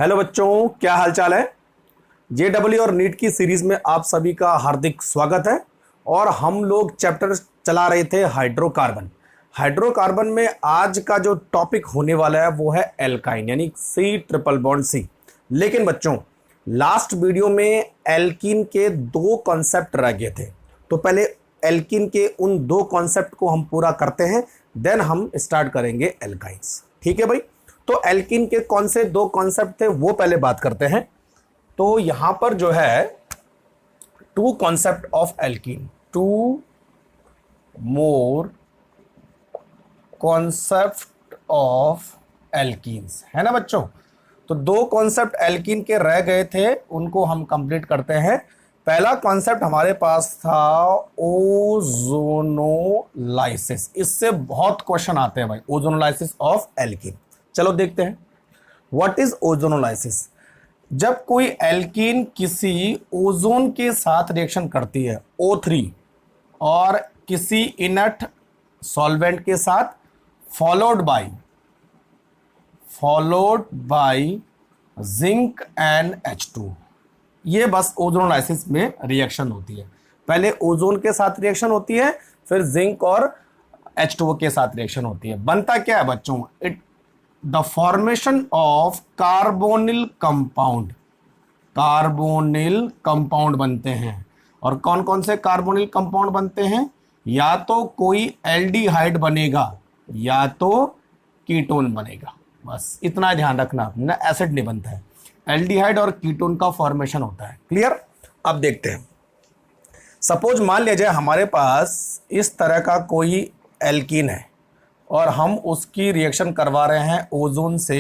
Hello बच्चों, क्या हाल चाल है। जेडब्ल्यू और नीट की सीरीज में आप सभी का हार्दिक स्वागत है। और हम लोग चैप्टर चला रहे थे हाइड्रोकार्बन। हाइड्रोकार्बन में आज का जो टॉपिक होने वाला है वो है एल्काइन, यानी सी ट्रिपल बॉन्ड सी। लेकिन बच्चों, लास्ट वीडियो में एल्कीन के दो कॉन्सेप्ट रह गए थे, तो पहले एल्कीन के उन दो कॉन्सेप्ट को हम पूरा करते हैं, देन हम स्टार्ट करेंगे एल्काइंस। ठीक है भाई। तो एल्कीन के कौन से दो कॉन्सेप्ट थे वो पहले बात करते हैं। तो यहां पर जो है two concept of alkene, two more concept of alkenes, है ना बच्चों। तो दो कॉन्सेप्ट एल्कीन के रह गए थे, उनको हम कंप्लीट करते हैं। पहला कॉन्सेप्ट हमारे पास था ओजोनोलाइसिस। इससे बहुत क्वेश्चन आते हैं भाई, ओजोनोलाइसिस ऑफ एल्कीन। चलो देखते हैं व्हाट इज ओजोनोलाइसिस। जब कोई एल्कीन किसी ओजोन के साथ रिएक्शन करती है O3 और किसी इनर्ट सॉल्वेंट के साथ, followed by zinc and H2, ये बस ओजोनोलाइसिस में रिएक्शन होती है। पहले ओजोन के साथ रिएक्शन होती है, फिर जिंक और H2O के साथ रिएक्शन होती है। बनता क्या है बच्चों? The formation of carbonyl compound बनते हैं। और कौन कौन से कार्बोनिल कंपाउंड बनते हैं? या तो कोई एल्डिहाइड बनेगा या तो कीटोन बनेगा। बस इतना ध्यान रखना आपने ना, एसिड नहीं बनता है, एल्डिहाइड और कीटोन का फॉर्मेशन होता है। क्लियर। अब देखते हैं, सपोज मान लिया जाए हमारे पास इस तरह का कोई एल्कीन है और हम उसकी रिएक्शन करवा रहे हैं ओजोन से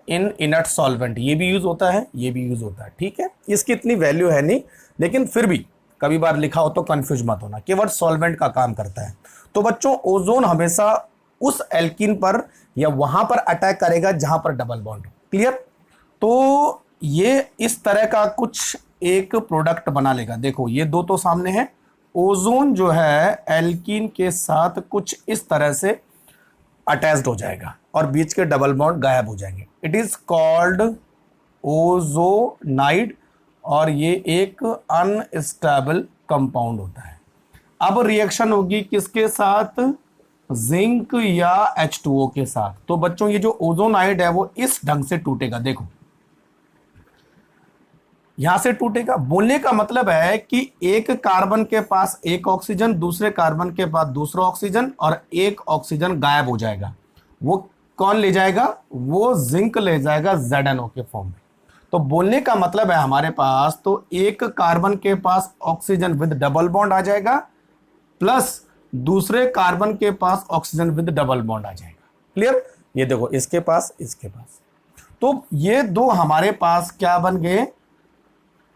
इन इनर्ट सॉल्वेंट। ये भी यूज होता है, ये भी यूज होता है। ठीक है, इसकी इतनी वैल्यू है नहीं, लेकिन फिर भी कभी बार लिखा हो तो कंफ्यूज मत होना, केवल सॉल्वेंट का काम करता है। तो बच्चों, ओजोन हमेशा उस एल्कीन पर या वहां पर अटैक करेगा जहां पर डबल बॉन्ड हो। क्लियर। तो ये इस तरह का कुछ एक प्रोडक्ट बना लेगा। देखो ये दो तो सामने है, ओजोन जो है एल्कीन के साथ कुछ इस तरह से अटैच्ड हो जाएगा और बीच के डबल बॉन्ड गायब हो जाएंगे। इट इज कॉल्ड ओजोनाइड और ये एक अनस्टेबल कंपाउंड होता है। अब रिएक्शन होगी किसके साथ? जिंक या H2O के साथ। तो बच्चों ये जो ओजोनाइड है वो इस ढंग से टूटेगा। देखो यहां से टूटेगा। बोलने का मतलब है कि एक कार्बन के पास एक ऑक्सीजन, दूसरे कार्बन के पास दूसरा ऑक्सीजन, और एक ऑक्सीजन गायब हो जाएगा। वो कौन ले जाएगा? वो जिंक ले जाएगा ZnO के फॉर्म में। तो बोलने का मतलब है हमारे पास तो एक कार्बन के पास ऑक्सीजन विद डबल बॉन्ड आ जाएगा, प्लस दूसरे कार्बन के पास ऑक्सीजन विद डबल बॉन्ड आ जाएगा। क्लियर। ये देखो इसके पास, इसके पास, तो ये दो हमारे पास क्या बन गए?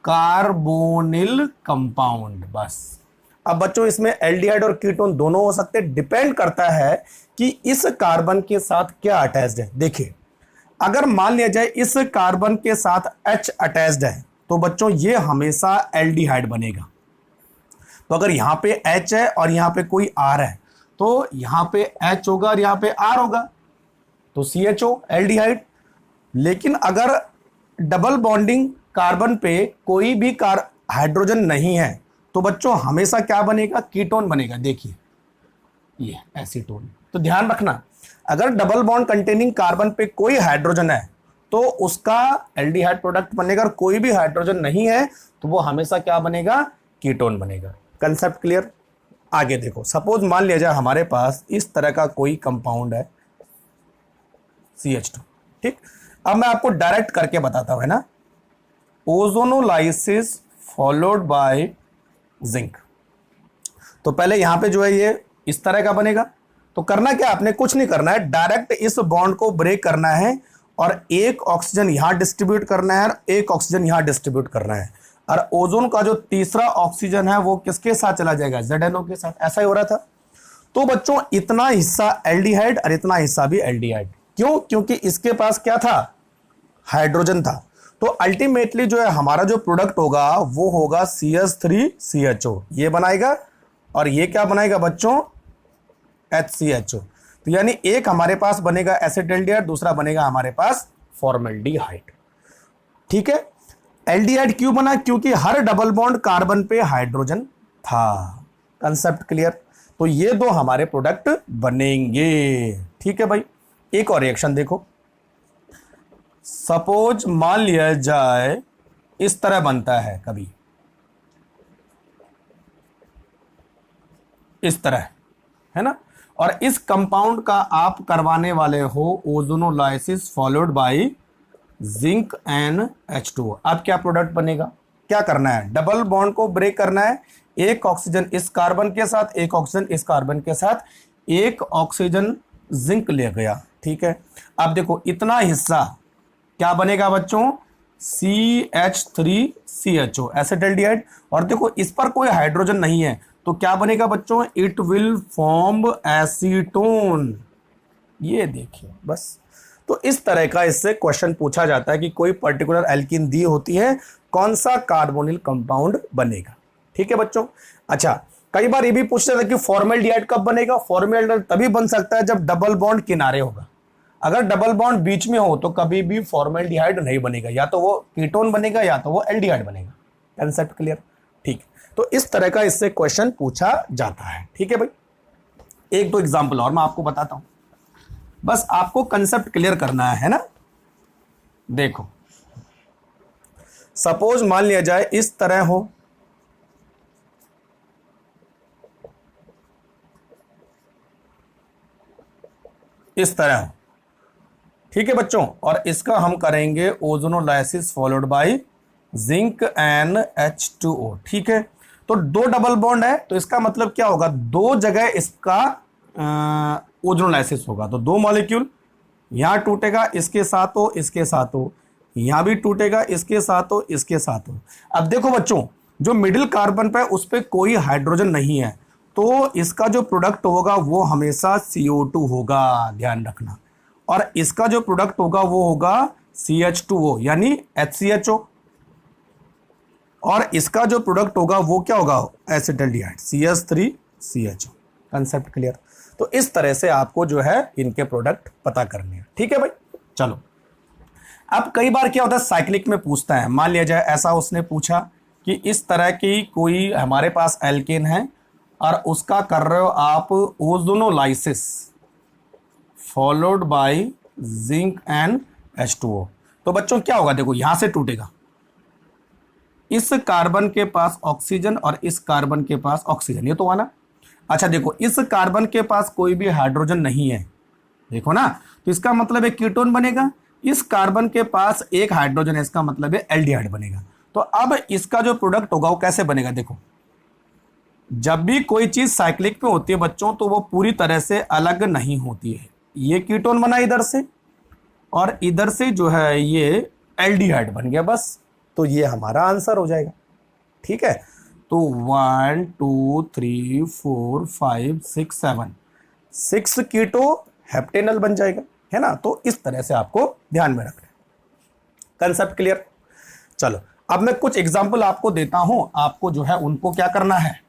Carbonyl compound. बस अब बच्चों इसमें एल्डिहाइड और कीटोन दोनों हो सकते हैं, डिपेंड करता है कि इस कार्बन के साथ क्या अटैच्ड है। देखिए अगर मान लिया जाए इस कार्बन के साथ H अटैच्ड है तो बच्चों ये हमेशा एल्डिहाइड बनेगा। तो अगर यहां पे H है और यहां पे कोई R है तो यहां पे H होगा और यहां पे R होगा, तो CHO एल्डिहाइड। लेकिन अगर डबल बॉन्डिंग कार्बन पे कोई भी हाइड्रोजन नहीं है तो बच्चों हमेशा क्या बनेगा? कीटोन बनेगा। देखिए ये एसीटोन। तो ध्यान रखना, अगर डबल बॉन्ड कंटेनिंग कार्बन पे कोई हाइड्रोजन है तो उसका एल्डिहाइड प्रोडक्ट बनेगा, और कोई भी हाइड्रोजन नहीं है तो वो हमेशा क्या बनेगा? कीटोन बनेगा। Concept clear. आगे देखो, सपोज मान लिया जाए हमारे पास इस तरह का कोई कंपाउंड है CH2। ठीक, अब मैं आपको डायरेक्ट करके बताता हूं, है ना। Ozonolysis followed by zinc. तो पहले यहां पे जो है ये इस तरह का बनेगा। तो करना क्या, आपने कुछ नहीं करना है, डायरेक्ट इस बॉन्ड को ब्रेक करना है और एक ऑक्सीजन यहां डिस्ट्रीब्यूट करना है और एक ऑक्सीजन यहां डिस्ट्रीब्यूट करना है। और ओजोन का जो तीसरा ऑक्सीजन है वो किसके साथ चला जाएगा? ZnO के साथ। ऐसा ही हो रहा था। तो बच्चों इतना हिस्सा एल्डिहाइड और इतना हिस्सा भी एल्डिहाइड। क्यों? क्योंकि इसके पास क्या था? हाइड्रोजन था। तो अल्टीमेटली जो है हमारा जो प्रोडक्ट होगा वो होगा CH3CHO, ये बनाएगा। और ये क्या बनाएगा बच्चों? HCHO। तो यानी एक हमारे पास बनेगा एसिड एल्डिहाइड, दूसरा बनेगा हमारे पास फॉर्मल्डिहाइड। ठीक है, एल्डिहाइड क्यों बना? क्योंकि हर डबल बॉन्ड कार्बन पे हाइड्रोजन था। Concept clear? तो ये दो हमारे प्रोडक्ट बनेंगे। ठीक है भाई, एक और रिएक्शन देखो। सपोज मान लिया जाए इस तरह बनता है, कभी इस तरह, है ना, और इस कंपाउंड का आप करवाने वाले हो ozonolysis followed by zinc and H2O। अब क्या प्रोडक्ट बनेगा? क्या करना है? डबल बॉन्ड को ब्रेक करना है। एक ऑक्सीजन इस कार्बन के साथ, एक ऑक्सीजन इस कार्बन के साथ, एक ऑक्सीजन जिंक ले गया। ठीक है, अब देखो इतना हिस्सा क्या बनेगा बच्चों? CH3CHO, acetaldehyde. और देखो इस पर कोई हाइड्रोजन नहीं है, तो क्या बनेगा बच्चों? It will form acetone. ये देखिए बस। तो इस तरह का इससे क्वेश्चन पूछा जाता है कि कोई पर्टिकुलर एल्कीन दी होती है, कौन सा कार्बोनिल कंपाउंड बनेगा। ठीक है बच्चों। अच्छा, कई बार ये भी पूछते हैं कि फॉर्मल्डिहाइड कब बनेगा? फॉर्मल्डिहाइड तभी बन सकता है जब डबल बॉन्ड किनारे होगा। अगर डबल बॉन्ड बीच में हो तो कभी भी फॉर्मल्डिहाइड नहीं बनेगा, या तो वो कीटोन बनेगा या तो वो एल्डिहाइड बनेगा। Concept clear? ठीक, तो इस तरह का इससे क्वेश्चन पूछा जाता है। ठीक है भाई, एक दो एग्जांपल और मैं आपको बताता हूं, बस आपको कंसेप्ट क्लियर करना है ना। देखो सपोज मान लिया जाए इस तरह हो, इस तरह हो। ठीक है बच्चों, और इसका हम करेंगे ozonolysis followed by zinc and H2O। ठीक है, तो दो डबल बॉन्ड है, तो इसका मतलब क्या होगा? दो जगह इसका ओजोनोलाइसिस होगा, तो दो मॉलिक्यूल यहां टूटेगा, इसके साथ हो, इसके साथ हो, यहां भी टूटेगा, इसके साथ हो, इसके साथ हो। अब देखो बच्चों, जो मिडिल कार्बन पे उस पर कोई हाइड्रोजन नहीं है, तो इसका जो प्रोडक्ट होगा वो हमेशा CO2 होगा, ध्यान रखना। और इसका जो प्रोडक्ट होगा वो होगा CH2O यानी HCHO, और इसका जो प्रोडक्ट होगा वो क्या होगा? Acetaldehyde CH3CHO। Concept clear? तो इस तरह से आपको जो है इनके प्रोडक्ट पता करने हैं। ठीक है भाई, चलो। अब कई बार क्या होता है साइक्लिक में पूछता है, मान लिया जाए ऐसा उसने पूछा कि इस तरह की कोई हमारे पास एल्केन है और उसका कर रहे हो आप ozonolysis followed by zinc and H2O। तो बच्चों क्या होगा? देखो यहां से टूटेगा, इस कार्बन के पास ऑक्सीजन और इस कार्बन के पास ऑक्सीजन, ये तो आना। अच्छा देखो, इस कार्बन के पास कोई भी हाइड्रोजन नहीं है, देखो ना, तो इसका मतलब है कीटोन बनेगा। इस कार्बन के पास एक हाइड्रोजन है, इसका मतलब है एल्डिहाइड बनेगा। तो अब इसका जो प्रोडक्ट होगा वो कैसे बनेगा? देखो, जब भी कोई चीज साइक्लिक में होती है बच्चों, तो वो पूरी तरह से अलग नहीं होती है। ये कीटोन बना इधर से, और इधर से जो है ये एल्डिहाइड बन गया, बस। तो ये हमारा आंसर हो जाएगा। ठीक है, तो 1 2 3 4 5 6 7 6 कीटो हेप्टेनल बन जाएगा, है ना। तो इस तरह से आपको ध्यान में रखना है। Concept clear? चलो, अब मैं कुछ एग्जांपल आपको देता हूं, आपको जो है उनको क्या करना है?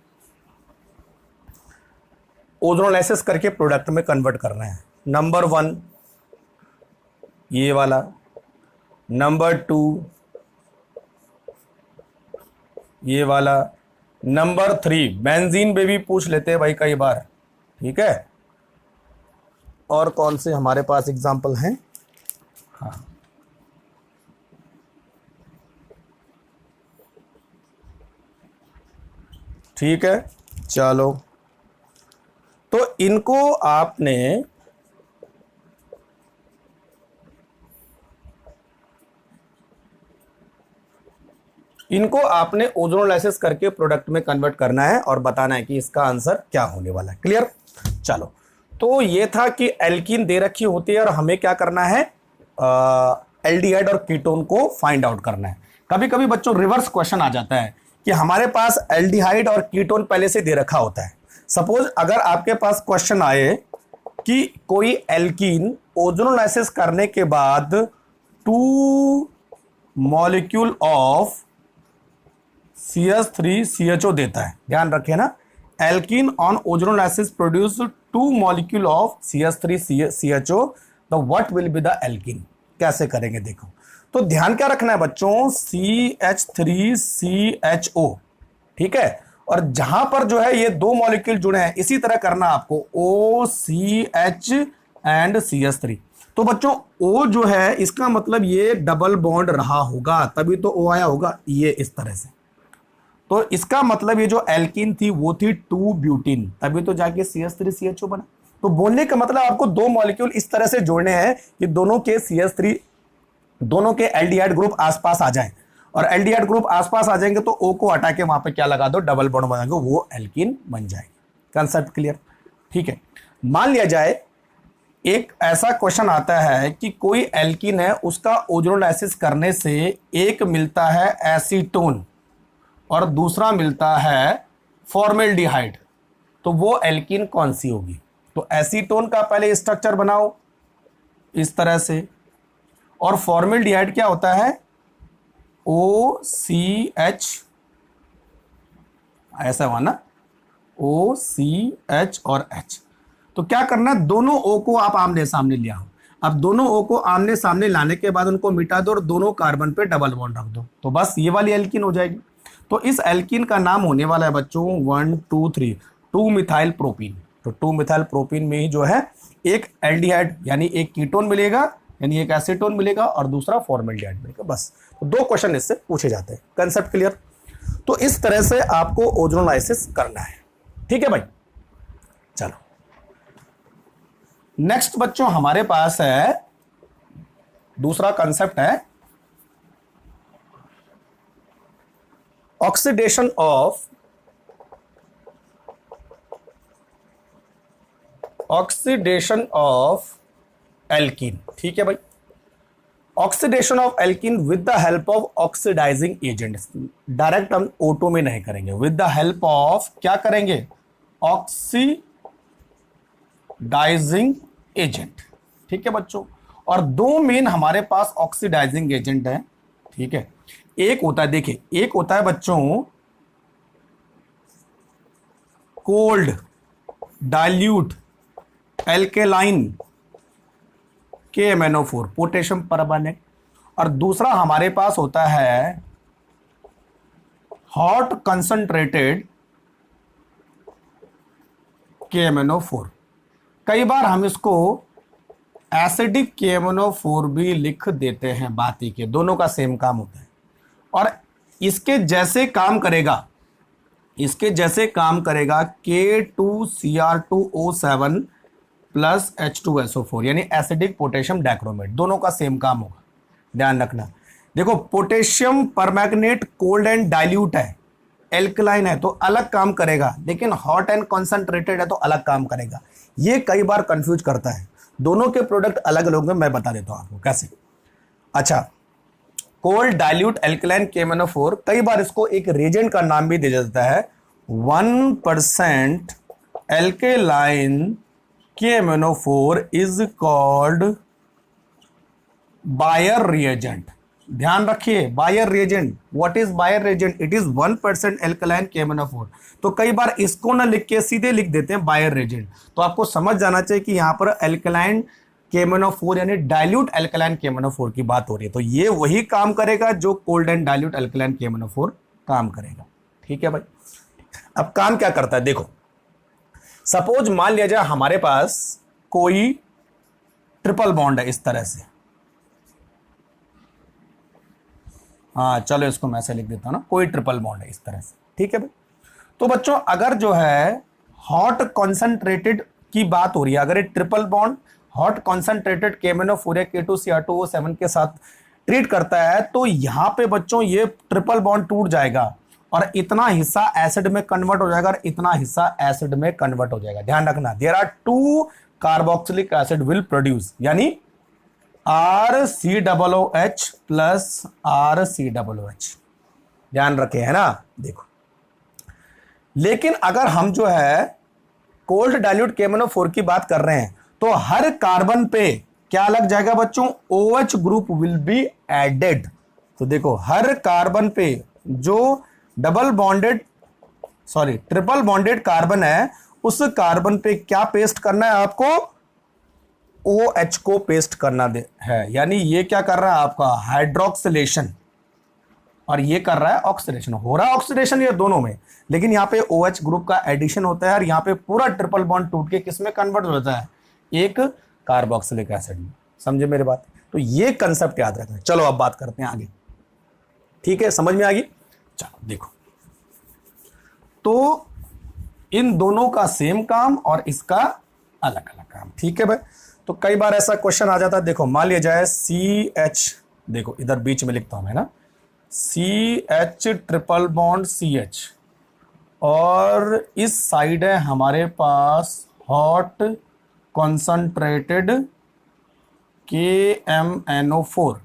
ओजोनोलाइसिस करके प्रोडक्ट में कन्वर्ट करना है। नंबर 1 ये वाला, नंबर 2 ये वाला, नंबर 3 बेंजीन पे भी पूछ लेते हैं भाई कई बार। ठीक है, और कौन से हमारे पास एग्जाम्पल हैं? हाँ, ठीक है, चलो। तो इनको आपने ओजोनोलाइसिस करके प्रोडक्ट में कन्वर्ट करना है और बताना है कि इसका आंसर क्या होने वाला है। क्लियर? चलो, तो ये था कि एल्कीन दे रखी होती है और हमें क्या करना है? एल्डिहाइड और कीटोन को फाइंड आउट करना है। कभी कभी बच्चों रिवर्स क्वेश्चन आ जाता है कि हमारे पास एल्डिहाइड और कीटोन पहले से दे रखा होता है। सपोज अगर आपके पास क्वेश्चन आए कि कोई एल्कीन ओजोनोलाइसिस करने के बाद 2 मॉलिक्यूल ऑफ CH3CHO देता है, ध्यान रखिए ना, alkene on ozonolysis produce 2 molecule of CH3CHO, the what will be the alkene? कैसे करेंगे देखो। तो ध्यान क्या रखना है बच्चों, CH3CHO, ठीक है। और जहां पर जो है ये दो मॉलिक्यूल जुड़े हैं, इसी तरह करना आपको OCH एंड CH3। तो बच्चों O जो है इसका मतलब ये डबल बॉन्ड रहा होगा, तभी तो O आया होगा, ये इस तरह से। तो इसका मतलब ये जो एल्कीन थी वो थी 2 ब्यूटीन, तभी तो जाके CH3CHO बना। तो बोलने का मतलब आपको दो मॉलिक्यूल इस तरह से जोड़ने हैं कि दोनों के CH3, दोनों के एल्डिहाइड ग्रुप आसपास आ जाएं, और एल्डिहाइड ग्रुप आसपास आ जाएंगे तो O को हटा के वहां पे क्या लगा दो, डबल बॉन्ड बनाएंगे, वो एल्कीन बन जाएगी। कंसेप्ट क्लियर, ठीक है। मान लिया जाए एक ऐसा क्वेश्चन आता है कि कोई एल्कीन है, उसका ओजोनोलाइसिस करने से एक मिलता है एसीटोन और दूसरा मिलता है फॉर्मेल्डिहाइड, तो वो एल्कीन कौन सी होगी। तो एसीटोन का पहले स्ट्रक्चर बनाओ इस तरह से, और फॉर्मेल्डिहाइड क्या होता है, OCH, ऐसा हुआ ना, OCH और H। तो क्या करना, दोनों O को आप आमने सामने ले आओ। अब दोनों O को आमने सामने लाने के बाद उनको मिटा दो और दोनों कार्बन पे डबल बॉन्ड रख दो, तो बस ये वाली एल्कीन हो जाएगी। तो इस एल्कीन का नाम होने वाला है बच्चों 1 2 3 2 मिथाइल प्रोपीन। तो 2 मिथाइल प्रोपीन में ही जो है एक एल्डिहाइड यानी एक कीटोन मिलेगा, यानी एक एसीटोन मिलेगा, और दूसरा फॉर्मेल्डिहाइड मिलेगा। बस तो दो क्वेश्चन इससे पूछे जाते हैं। Concept clear. तो इस तरह से आपको ओजोनोलाइसिस करना है, ठीक है भाई। चलो नेक्स्ट बच्चों हमारे पास है दूसरा कंसेप्ट है ऑक्सीडेशन ऑफ एल्कीन, ठीक है भाई। Oxidation of alkene with the help of oxidising agent. Direct हम O2 में नहीं करेंगे, विद द हेल्प ऑफ क्या करेंगे, ऑक्सीडाइजिंग एजेंट, ठीक है बच्चों। और दो मेन हमारे पास ऑक्सीडाइजिंग एजेंट है, ठीक है। एक होता है, देखिए एक होता है बच्चों cold dilute alkaline KMnO4 potassium permanent, और दूसरा हमारे पास होता है हॉट कंसंट्रेटेड KMnO4। कई बार हम इसको एसिडिक KMnO4 भी लिख देते हैं, बात ही के दोनों का सेम काम होता है। और इसके जैसे काम करेगा, K2Cr2O7 प्लस H2SO4 यानी एसिडिक पोटेशियम डाइक्रोमेट, दोनों का सेम काम होगा, ध्यान रखना। देखो potassium permanganate cold and dilute है, एल्कलाइन है तो अलग काम करेगा, लेकिन हॉट एंड कॉन्सेंट्रेटेड है तो अलग काम करेगा। ये कई बार कंफ्यूज करता है, दोनों के प्रोडक्ट अलग अलग हैं, मैं बता देता हूं आपको कैसे। अच्छा, कोल्ड डाइल्यूट एल्कलाइन KMnO4, कई बार इसको एक रिएजेंट का नाम भी दिया जाता है 1% alkaline KMnO4 is called Baeyer reagent. ध्यान रखिए, Baeyer reagent, what is Baeyer reagent, it is 1% alkaline KMnO4। तो कई बार इसको ना लिख के सीधे लिख देते हैं बायर रिएजेंट, तो आपको समझ जाना चाहिए कि यहां पर एल्कलाइन KMnO4 यानी डाइल्यूट एल्कलाइन KMnO4 की बात हो रही है। तो ये वही काम करेगा जो cold and dilute alkaline KMnO4 काम करेगा, ठीक है भाई। अब काम क्या करता है देखो, सपोज मान लिया जाए हमारे पास कोई ट्रिपल बॉन्ड है इस तरह से, हाँ चलो इसको मैं ऐसे लिख देता हूं ना, कोई ट्रिपल बॉन्ड है इस तरह से, ठीक है भाई। तो बच्चों अगर जो है हॉट कॉन्सेंट्रेटेड की बात हो रही है, अगर ये triple bond hot concentrated KMnO4 या K2Cr2O7 के साथ ट्रीट करता है, तो यहां पे बच्चों ये ट्रिपल बॉन्ड टूट जाएगा और इतना हिस्सा एसिड में कन्वर्ट हो जाएगा और इतना हिस्सा एसिड में कन्वर्ट हो जाएगा। ध्यान रखना, there are 2 carboxylic acid will produce, यानी RCOOH प्लस RCOOH, ध्यान रखे है ना। देखो लेकिन अगर हम जो है कोल्ड डाइल्यूट KMnO4 की बात कर रहे हैं, तो हर कार्बन पे क्या लग जाएगा बच्चों, OH group will be added. तो देखो हर कार्बन पे जो ट्रिपल बॉन्डेड कार्बन है, उस कार्बन पे क्या पेस्ट करना है आपको, ओ एच को पेस्ट करना है, यानी ये क्या कर रहा है आपका हाइड्रोक्सिलेशन और ये कर रहा है ऑक्सीडेशन। हो रहा है ऑक्सीडेशन ये दोनों में, लेकिन यहाँ पे ओ एच ग्रुप का एडिशन होता है और यहाँ पे पूरा ट्रिपल बॉन्ड टूट के किस में कन्वर्ट होता है, एक कार्बोक्सिलिक एसिड में। समझे मेरी बात? तो ये कंसेप्ट याद रखना। चलो अब बात करते हैं आगे। ठीक है, समझ में आ गई? चलो देखो, तो इन दोनों का सेम काम और इसका अलग अलग काम। ठीक है भाई, तो कई बार ऐसा क्वेश्चन आ जाता है। देखो मान लिया जाए सी एच, देखो इधर बीच में लिखता हूं मैं ना, C H triple bond C H, और इस साइड है हमारे पास हॉट कॉन्सनट्रेटेड KMnO4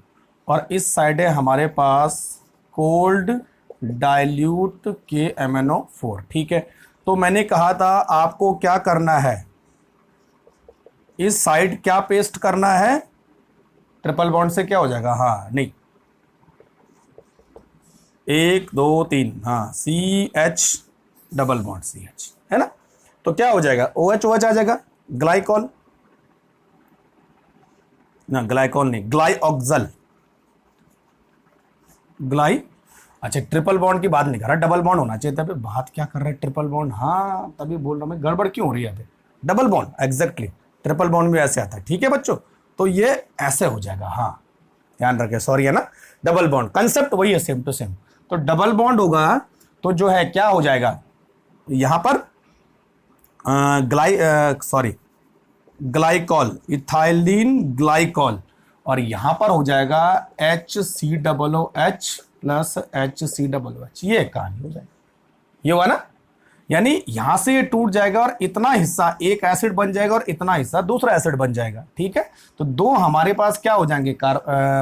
और इस साइड है हमारे पास कोल्ड डाइल्यूट KMnO4। ठीक है, तो मैंने कहा था आपको क्या करना है, इस साइड क्या पेस्ट करना है, ट्रिपल बॉन्ड से क्या हो जाएगा, हाँ नहीं 1 2 3, हाँ CH डबल बॉन्ड CH है ना, तो क्या हो जाएगा OH OH आ जाएगा, ग्लाइकॉल ना, ग्लाइकॉल नहीं ग्लाइऑक्सल, अच्छा ट्रिपल बॉन्ड की बात नहीं कर रहा, डबल बॉन्ड होना चाहिए। तभी बात क्या कर रहा है, ट्रिपल बॉन्ड, हाँ तभी बोल रहा हूं मैं, गड़बड़ क्यों हो रही है अभी, double bond exactly, triple bond भी ऐसे आता है। ठीक है बच्चों, तो ये ऐसे हो जाएगा, हाँ ध्यान रखें, सॉरी है ना, डबल बॉन्ड कंसेप्ट वही है, सेम टू सेम। तो डबल बॉन्ड होगा तो जो है क्या हो जाएगा, यहां पर ग्लाइकॉल, इथाइलिन ग्लाइकॉल, और यहां पर हो जाएगा HCOOH प्लस HCOOH, ये कहानी हो जाएगी, ये हुआ ना, यानी यहां से ये टूट जाएगा और इतना हिस्सा एक एसिड बन जाएगा और इतना हिस्सा दूसरा एसिड बन जाएगा। ठीक है, तो दो हमारे पास क्या हो जाएंगे,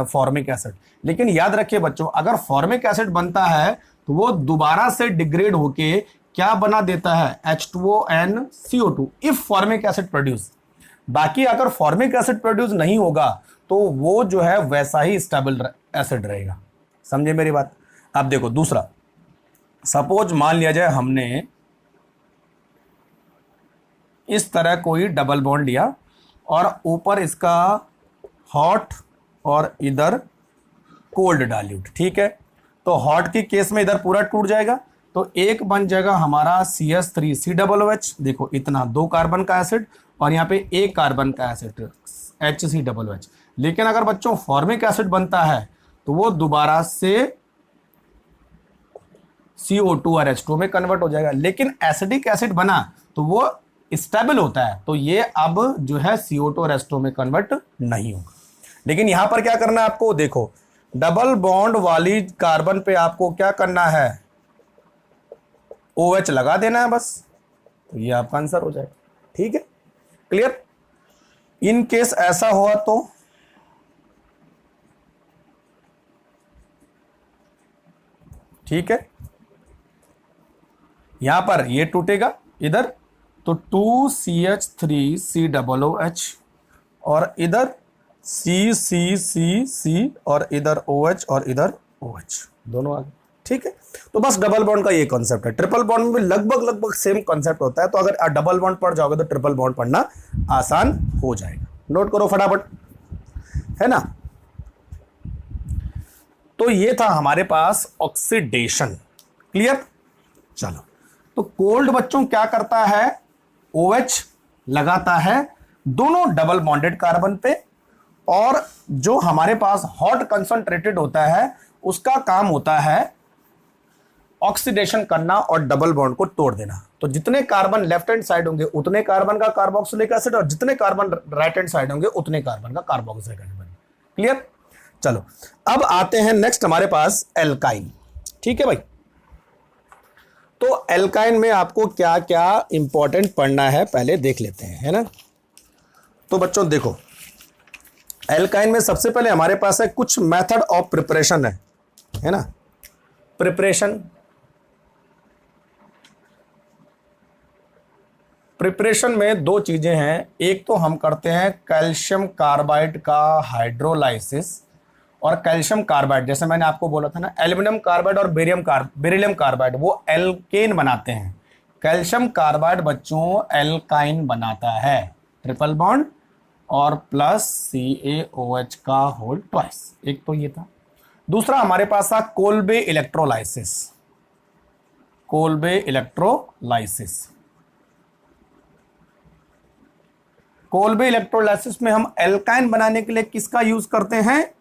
फॉर्मिक एसिड। लेकिन याद रखिए बच्चों, अगर फॉर्मिक एसिड बनता है तो वो दोबारा से डिग्रेड होके क्या बना देता है, H2O and CO2 if formic acid produce. बाकी अगर फॉर्मिक एसिड प्रोड्यूस नहीं होगा तो वो जो है वैसा ही स्टेबल एसिड रहेगा। समझे मेरी बात? अब देखो दूसरा, सपोज मान लिया जाए हमने इस तरह कोई डबल बॉन्ड लिया और ऊपर इसका हॉट और इधर कोल्ड डाइल्यूट। ठीक है, तो हॉट के केस में इधर पूरा टूट जाएगा, तो एक बन जाएगा हमारा CH3COOH, देखो इतना 2 कार्बन का एसिड और यहाँ पे 1 कार्बन का एसिड HCOOH। लेकिन अगर बच्चों फॉर्मिक एसिड बनता है तो वो दोबारा से CO2 और H2 में कन्वर्ट हो जाएगा। लेकिन एसिडिक एसिड बना तो वो स्टेबल होता है, तो ये अब जो है CO2 और H2 में कन्वर्ट नहीं होगा। लेकिन यहां पर क्या करना है आपको, देखो डबल बॉन्ड वाली कार्बन पे आपको क्या करना है, OH लगा देना है बस, तो ये आपका आंसर हो जाएगा। ठीक है, क्लियर? इन केस ऐसा हुआ तो ठीक है, यहां पर ये टूटेगा इधर, तो 2CH3COOH और इधर CCCC और इधर OH और इधर OH दोनों आ गए। ठीक है, तो बस डबल बॉन्ड का ये कॉन्सेप्ट है। ट्रिपल बॉन्ड में भी लगभग सेम कॉन्सेप्ट होता है, तो अगर आप डबल बॉन्ड पढ़ जाओगे तो ट्रिपल बॉन्ड पढ़ना आसान हो जाएगा। नोट करो फटाफट, है ना। तो ये था हमारे पास ऑक्सीडेशन। क्लियर? चलो, तो कोल्ड बच्चों क्या करता है, OH लगाता है दोनों डबल बॉन्डेड कार्बन पे, और जो हमारे पास हॉट कंसंट्रेटेड होता है उसका काम होता है ऑक्सीडेशन करना और डबल बॉन्ड को तोड़ देना। तो जितने कार्बन लेफ्ट हैंड साइड होंगे उतने कार्बन का कार्बोक्सिलिक एसिड, और जितने कार्बन राइट हैंड साइड होंगे उतने कार्बन का कार्बोक्सिलिक एसिड। क्लियर? चलो, अब आते हैं नेक्स्ट हमारे पास एल्काइन। ठीक है भाई, तो एल्काइन में आपको क्या क्या इंपॉर्टेंट पढ़ना है पहले देख लेते हैं, है ना। तो बच्चों देखो, एल्काइन में सबसे पहले हमारे पास है कुछ मेथड ऑफ प्रिपरेशन है ना। प्रिपरेशन में दो चीजें हैं, एक तो हम करते हैं कैल्शियम कार्बाइड का हाइड्रोलाइसिस, और कैल्शियम कार्बाइड जैसे मैंने आपको बोला था ना, एल्यूमिनियम कार्बाइड और बेरिलियम कार्बाइड वो एल्केन बनाते हैं। कैल्शियम कार्बाइड बच्चों एल्काइन बनाता है, ट्रिपल बॉन्ड और प्लस CaOH का होल ट्वाइस। एक तो ये था। दूसरा हमारे पास था Kolbe electrolysis. Kolbe electrolysis, Kolbe electrolysis में हम एल्काइन बनाने के लिए किसका यूज करते हैं?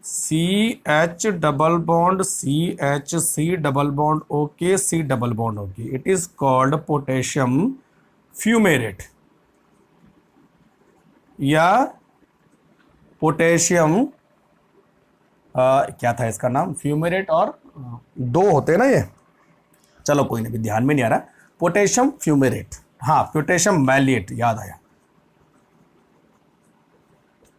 CH double bond CH, C double bond OK, C double bond OK। It is called potassium fumarate या पोटेशियम क्या था इसका नाम? फ्यूमेरेट, और दो होते हैं ना ये, चलो कोई नहीं, ध्यान में नहीं आ रहा। पोटेशियम फ्यूमेरेट, हाँ पोटेशियम मैलिएट, याद आया,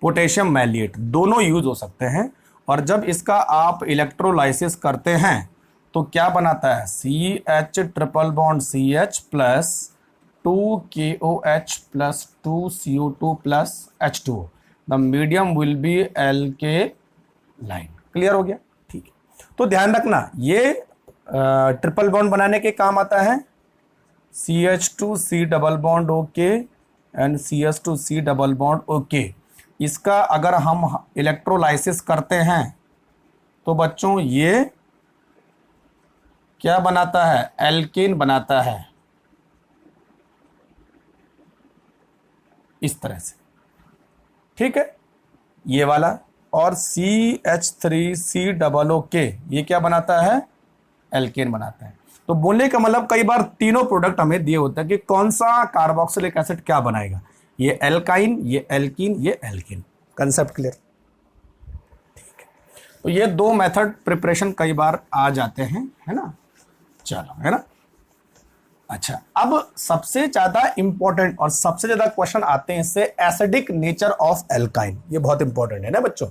पोटेशियम मैलिएट, दोनों यूज हो सकते हैं। और जब इसका आप इलेक्ट्रोलाइसिस करते हैं तो क्या बनाता है? CH triple bond CH plus 2KOH plus 2CO2 plus H2O। The medium will be LK line. Clear हो गया? ठीक है, तो ध्यान रखना ये ट्रिपल बॉन्ड बनाने के काम आता है। CH2C double bond OK and CH2C double bond OK। इसका अगर हम इलेक्ट्रोलाइसिस करते हैं तो बच्चों ये क्या बनाता है? एल्केन बनाता है, इस तरह से। ठीक है, ये वाला। और CH3C डबल OK ये क्या बनाता है? एल्केन बनाता है। तो बोलने का मतलब कई बार तीनों प्रोडक्ट हमें दिए होते हैं कि कौन सा कार्बोक्सिलिक एसिड क्या बनाएगा। ये एल्काइन, ये एल्कीन, ये एल्कीन। Concept clear? ठीक है, तो ये दो मेथड प्रिपरेशन कई बार आ जाते हैं, है ना। चलो, है ना। अच्छा, अब सबसे ज्यादा इंपॉर्टेंट और सबसे ज्यादा क्वेश्चन आते हैं इससे, एसिडिक नेचर ऑफ एल्काइन। ये बहुत इंपॉर्टेंट है ना बच्चों।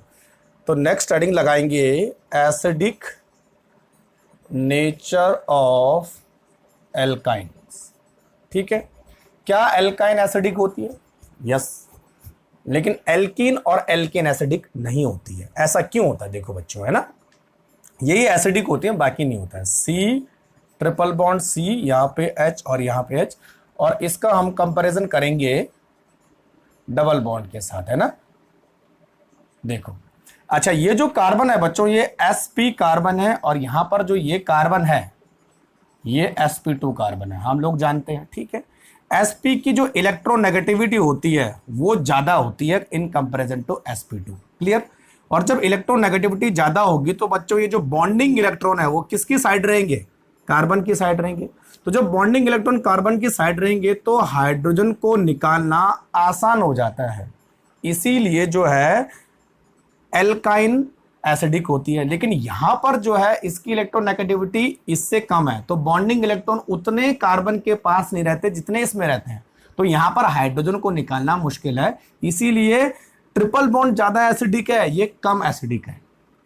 तो नेक्स्ट हेडिंग लगाएंगे एसिडिक नेचर ऑफ एल्काइन। ठीक है, क्या एल्काइन एसिडिक होती है? यस, लेकिन एल्कीन और एल्केन एसिडिक नहीं होती है। ऐसा क्यों होता है? देखो बच्चों, है ना, यही एसिडिक होती है, बाकी नहीं होता है। C ट्रिपल बॉन्ड C, यहां पे H और यहां पे H, और इसका हम कंपैरिजन करेंगे डबल बॉन्ड के साथ, है ना। देखो, अच्छा, ये जो कार्बन है बच्चों, ये sp कार्बन है, और यहां पर जो ये कार्बन है ये sp2 कार्बन है, हम लोग जानते हैं। ठीक है, sp की जो इलेक्ट्रोनेगेटिविटी होती है वो ज्यादा होती है in comparison to sp2। Clear? और जब इलेक्ट्रोनेगेटिविटी ज्यादा होगी तो बच्चों ये जो बॉन्डिंग इलेक्ट्रॉन है वो किसकी साइड रहेंगे? कार्बन की साइड रहेंगे। तो जब बॉन्डिंग इलेक्ट्रॉन कार्बन की साइड रहेंगे तो हाइड्रोजन को निकालना आसान हो जाता है। इसीलिए जो है एल्काइन एसिडिक होती है। लेकिन यहां पर जो है इसकी इलेक्ट्रोनेगेटिविटी इससे कम है, तो बॉन्डिंग इलेक्ट्रॉन उतने कार्बन के पास नहीं रहते जितने इसमें रहते हैं, तो यहां पर हाइड्रोजन को निकालना मुश्किल है। इसीलिए ट्रिपल बॉन्ड ज्यादा एसिडिक है, ये कम एसिडिक है।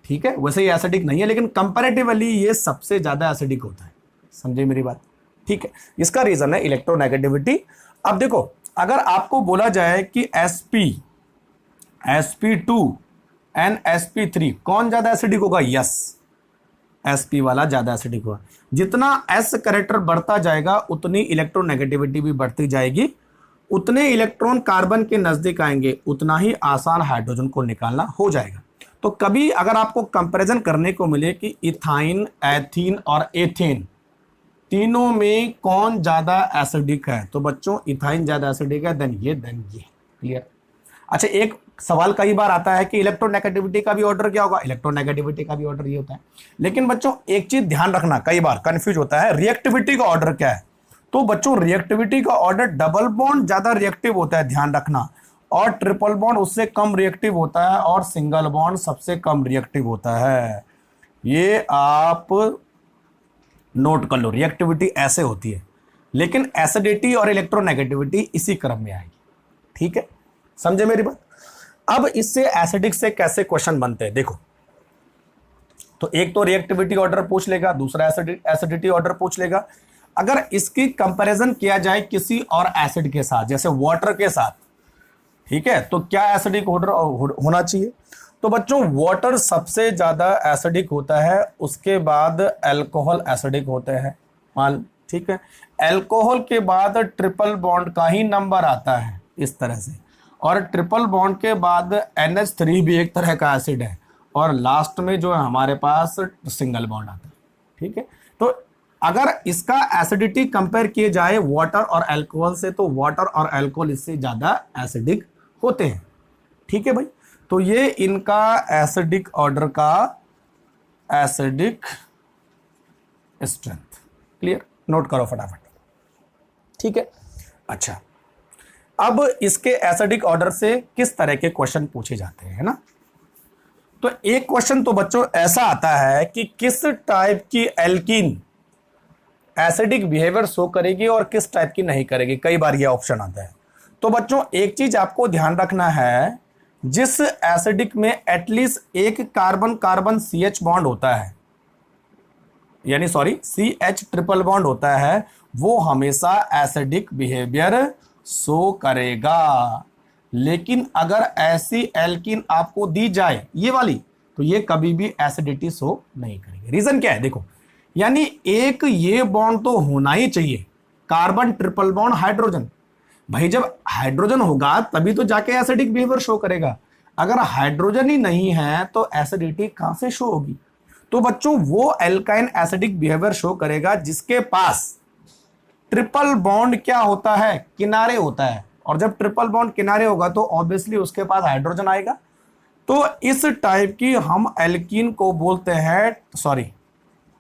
ठीक है, वैसे ये एसिडिक नहीं है, लेकिन कंपैरेटिवली ये सबसे ज्यादा एसिडिक होता है। समझे मेरी बात? ठीक है, इसका रीजन है इलेक्ट्रोनेगेटिविटी। अब देखो, अगर आपको बोला जाए कि sp2 एंड sp3 कौन ज्यादा एसिडिक होगा? यस, sp वाला ज्यादा एसिडिक होगा। जितना s कैरेक्टर बढ़ता जाएगा उतनी इलेक्ट्रोनेगेटिविटी भी बढ़ती जाएगी, उतने इलेक्ट्रॉन कार्बन के नजदीक आएंगे, उतना ही आसान हाइड्रोजन को निकालना हो जाएगा। तो कभी अगर आपको कंपैरिजन करने को मिले कि इथाइन, एथीन और एथेन तीनों में कौन ज्यादा एसिडिक है, तो बच्चों इथाइन ज्यादा एसिडिक है, देन ये। क्लियर? अच्छा, एक सवाल कई बार आता है कि इलेक्ट्रोनेगेटिविटी का भी ऑर्डर क्या होगा? इलेक्ट्रोनेगेटिविटी का भी ऑर्डर ये होता है। लेकिन बच्चों एक चीज ध्यान रखना, कई बार कंफ्यूज होता है, रिएक्टिविटी का ऑर्डर क्या है? तो बच्चों रिएक्टिविटी का ऑर्डर, डबल बॉन्ड ज्यादा रिएक्टिव होता है, ध्यान रखना, और ट्रिपल बॉन्ड उससे कम रिएक्टिव होता है, और सिंगल बॉन्ड सबसे कम रिएक्टिव होता है। ये आप नोट कर लो, रिएक्टिविटी ऐसे होती है, लेकिन एसिडिटी और इलेक्ट्रोनेगेटिविटी इसी क्रम में आएगी। ठीक है, समझे मेरी बात? अब इससे एसिडिक से कैसे क्वेश्चन बनते हैं, देखो। तो एक तो रिएक्टिविटी ऑर्डर पूछ लेगा, दूसरा एसिडिटी ऑर्डर पूछ लेगा। अगर इसकी कंपैरिजन किया जाए किसी और एसिड के साथ, जैसे वाटर के साथ, ठीक है, तो क्या एसिडिक ऑर्डर होना चाहिए? तो बच्चों वाटर सबसे ज्यादा एसिडिक होता है, उसके बाद अल्कोहल एसिडिक होते हैं, मान, ठीक है। अल्कोहल के बाद ट्रिपल बॉन्ड का ही नंबर आता है, इस तरह से। और ट्रिपल बॉन्ड के बाद NH3 भी एक तरह का एसिड है, और लास्ट में जो है हमारे पास सिंगल बॉन्ड आता है। ठीक है, तो अगर इसका एसिडिटी कंपेयर किए जाए वाटर और अल्कोहल से, तो वाटर और अल्कोहल इससे ज्यादा एसिडिक होते हैं। ठीक है भाई, तो ये इनका एसिडिक ऑर्डर का एसिडिक स्ट्रेंथ। क्लियर, नोट करो फटाफट। ठीक है, अच्छा, अब इसके एसिडिक ऑर्डर से किस तरह के क्वेश्चन पूछे जाते हैं, है ना। तो एक क्वेश्चन तो बच्चों ऐसा आता है कि किस टाइप की एल्कीन एसिडिक बिहेवियर शो करेगी और किस टाइप की नहीं करेगी, कई बार ये ऑप्शन आता है। तो बच्चों एक चीज आपको ध्यान रखना है, जिस एसिडिक में एटलीस्ट एक कार्बन कार्बन CH बॉन्ड होता है, यानी सॉरी CH ट्रिपल बॉन्ड होता है, वो हमेशा एसिडिक बिहेवियर शो करेगा। लेकिन अगर ऐसी एल्कीन आपको दी जाए ये वाली, तो ये कभी भी एसिडिटी शो नहीं करेगी। रीजन क्या है देखो, यानी एक ये बॉन्ड तो होना ही चाहिए, कार्बन ट्रिपल बॉन्ड हाइड्रोजन। भाई जब हाइड्रोजन होगा तभी तो जाके एसिडिक बिहेवियर शो करेगा, अगर हाइड्रोजन ही नहीं है तो एसिडिटी कहां से शो होगी। तो बच्चों वो एल्काइन एसिडिक बिहेवियर शो करेगा जिसके पास ट्रिपल बॉन्ड क्या होता है, किनारे होता है, और जब ट्रिपल बॉन्ड किनारे होगा तो ऑब्वियसली उसके पास हाइड्रोजन आएगा। तो इस टाइप की हम एल्कीन को बोलते हैं, सॉरी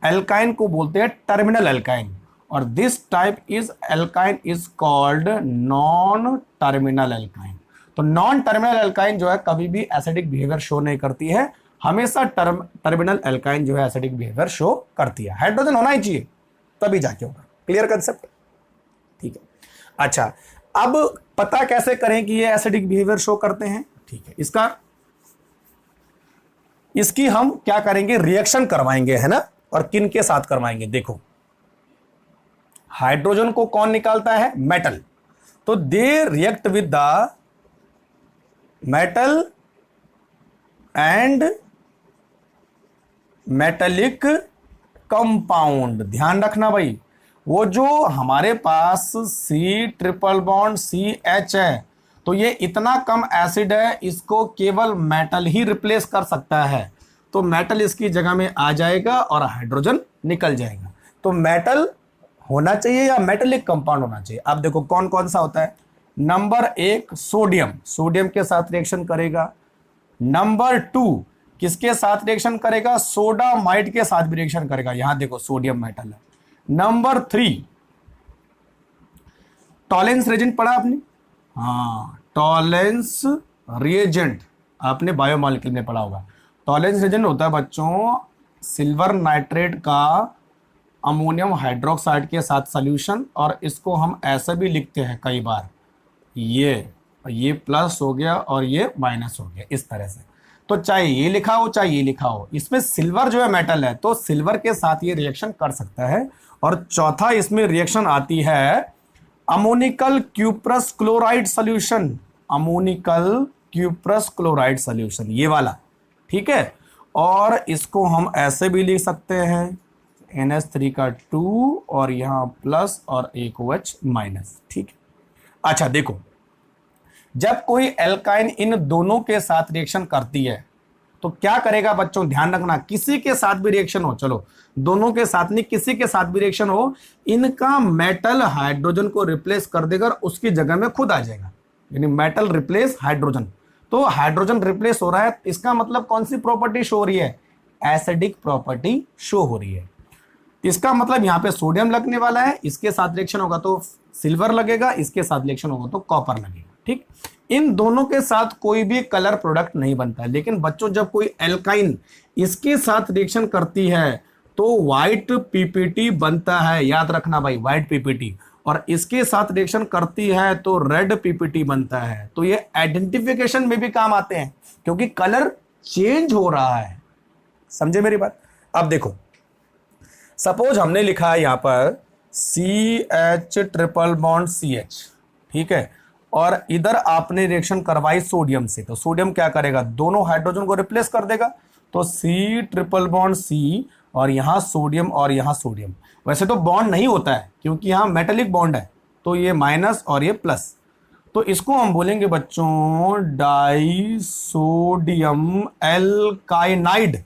एल्काइन को बोलते हैं टर्मिनल एल्काइन, और this type is alkyne is called non terminal alkyne. तो नॉन टर्मिनल एल्काइन जो है कभी भी एसिडिक बिहेवियर शो नहीं करती है, हमेशा टर्मिनल एल्काइन जो है एसिडिक बिहेवियर शो करती है। हाइड्रोजन होना ही चाहिए तभी जाके होगा। क्लियर कंसेप्ट, ठीक है। अच्छा, अब पता कैसे करें कि ये एसिडिक बिहेवियर शो करते हैं। ठीक है, इसकी हम क्या करेंगे, रिएक्शन करवाएंगे, है ना। और किन के साथ करवाएंगे, देखो हाइड्रोजन को कौन निकालता है, मेटल, तो they react with the metal and metallic compound. ध्यान रखना भाई, वो जो हमारे पास C ट्रिपल बॉन्ड CH है, तो ये इतना कम एसिड है, इसको केवल मेटल ही रिप्लेस कर सकता है। तो मेटल इसकी जगह में आ जाएगा और हाइड्रोजन निकल जाएगा। तो मेटल होना चाहिए या मेटेलिक कंपाउंड होना चाहिए। अब देखो कौन कौन सा होता है। नंबर 1 सोडियम, सोडियम के साथ रिएक्शन करेगा। नंबर 2 किसके साथ रिएक्शन करेगा, सोडामाइड के साथ भी रिएक्शन करेगा। यहां देखो सोडियम मेटल है। नंबर 3 टॉलेंस रिएजेंट पढ़ा आपने, हाँ टॉलेंस रिएजेंट आपने बायोमॉलिक्यूल में पढ़ा होगा। टॉलेंस रिएजेंट होता है बच्चों सिल्वर नाइट्रेट का अमोनियम हाइड्रोक्साइड के साथ सॉल्यूशन, और इसको हम ऐसे भी लिखते हैं कई बार, ये प्लस हो गया और ये माइनस हो गया, इस तरह से। तो चाहे ये लिखा हो चाहे ये लिखा हो, इसमें सिल्वर जो है मेटल है, तो सिल्वर के साथ ये रिएक्शन कर सकता है। और चौथा इसमें रिएक्शन आती है ammoniacal cuprous chloride solution, ammoniacal cuprous chloride solution, ये वाला, ठीक है। और इसको हम ऐसे भी लिख सकते हैं NH3 का 2 और यहाँ प्लस और एक OH माइनस, ठीक है। अच्छा देखो, जब कोई एल्काइन इन दोनों के साथ रिएक्शन करती है तो क्या करेगा बच्चों, ध्यान रखना, किसी के साथ भी रिएक्शन हो, चलो दोनों के साथ नहीं, किसी के साथ भी रिएक्शन हो, इनका मेटल हाइड्रोजन को रिप्लेस कर देगा, उसकी जगह में खुद आ जाएगा, यानी मेटल रिप्लेस हाइड्रोजन। तो हाइड्रोजन रिप्लेस हो रहा है, इसका मतलब कौन सी प्रॉपर्टी शो हो रही है, एसिडिक प्रॉपर्टी शो हो रही है। इसका मतलब यहाँ पे सोडियम लगने वाला है, इसके साथ रिएक्शन होगा तो सिल्वर लगेगा, इसके साथ रिएक्शन होगा तो कॉपर लगेगा, ठीक। इन दोनों के साथ कोई भी कलर प्रोडक्ट नहीं बनता है। लेकिन बच्चों जब कोई एल्काइन इसके साथ रिएक्शन करती है तो व्हाइट पीपीटी बनता है, याद रखना भाई, व्हाइट पीपीटी, और इसके साथ रिएक्शन करती है तो रेड पीपीटी बनता है। तो ये आइडेंटिफिकेशन में भी काम आते हैं क्योंकि कलर चेंज हो रहा है, समझे मेरी बात। अब देखो सपोज हमने लिखा है यहां पर CH ट्रिपल बॉन्ड CH, ठीक है, और इधर आपने रिएक्शन करवाई सोडियम से, तो सोडियम क्या करेगा, दोनों हाइड्रोजन को रिप्लेस कर देगा, तो C ट्रिपल बॉन्ड C और यहां सोडियम और यहां सोडियम। वैसे तो बॉन्ड नहीं होता है क्योंकि यहां मेटेलिक बॉन्ड है, तो ये माइनस और ये प्लस, तो इसको हम बोलेंगे बच्चों डाई सोडियम एल्काइनाइड,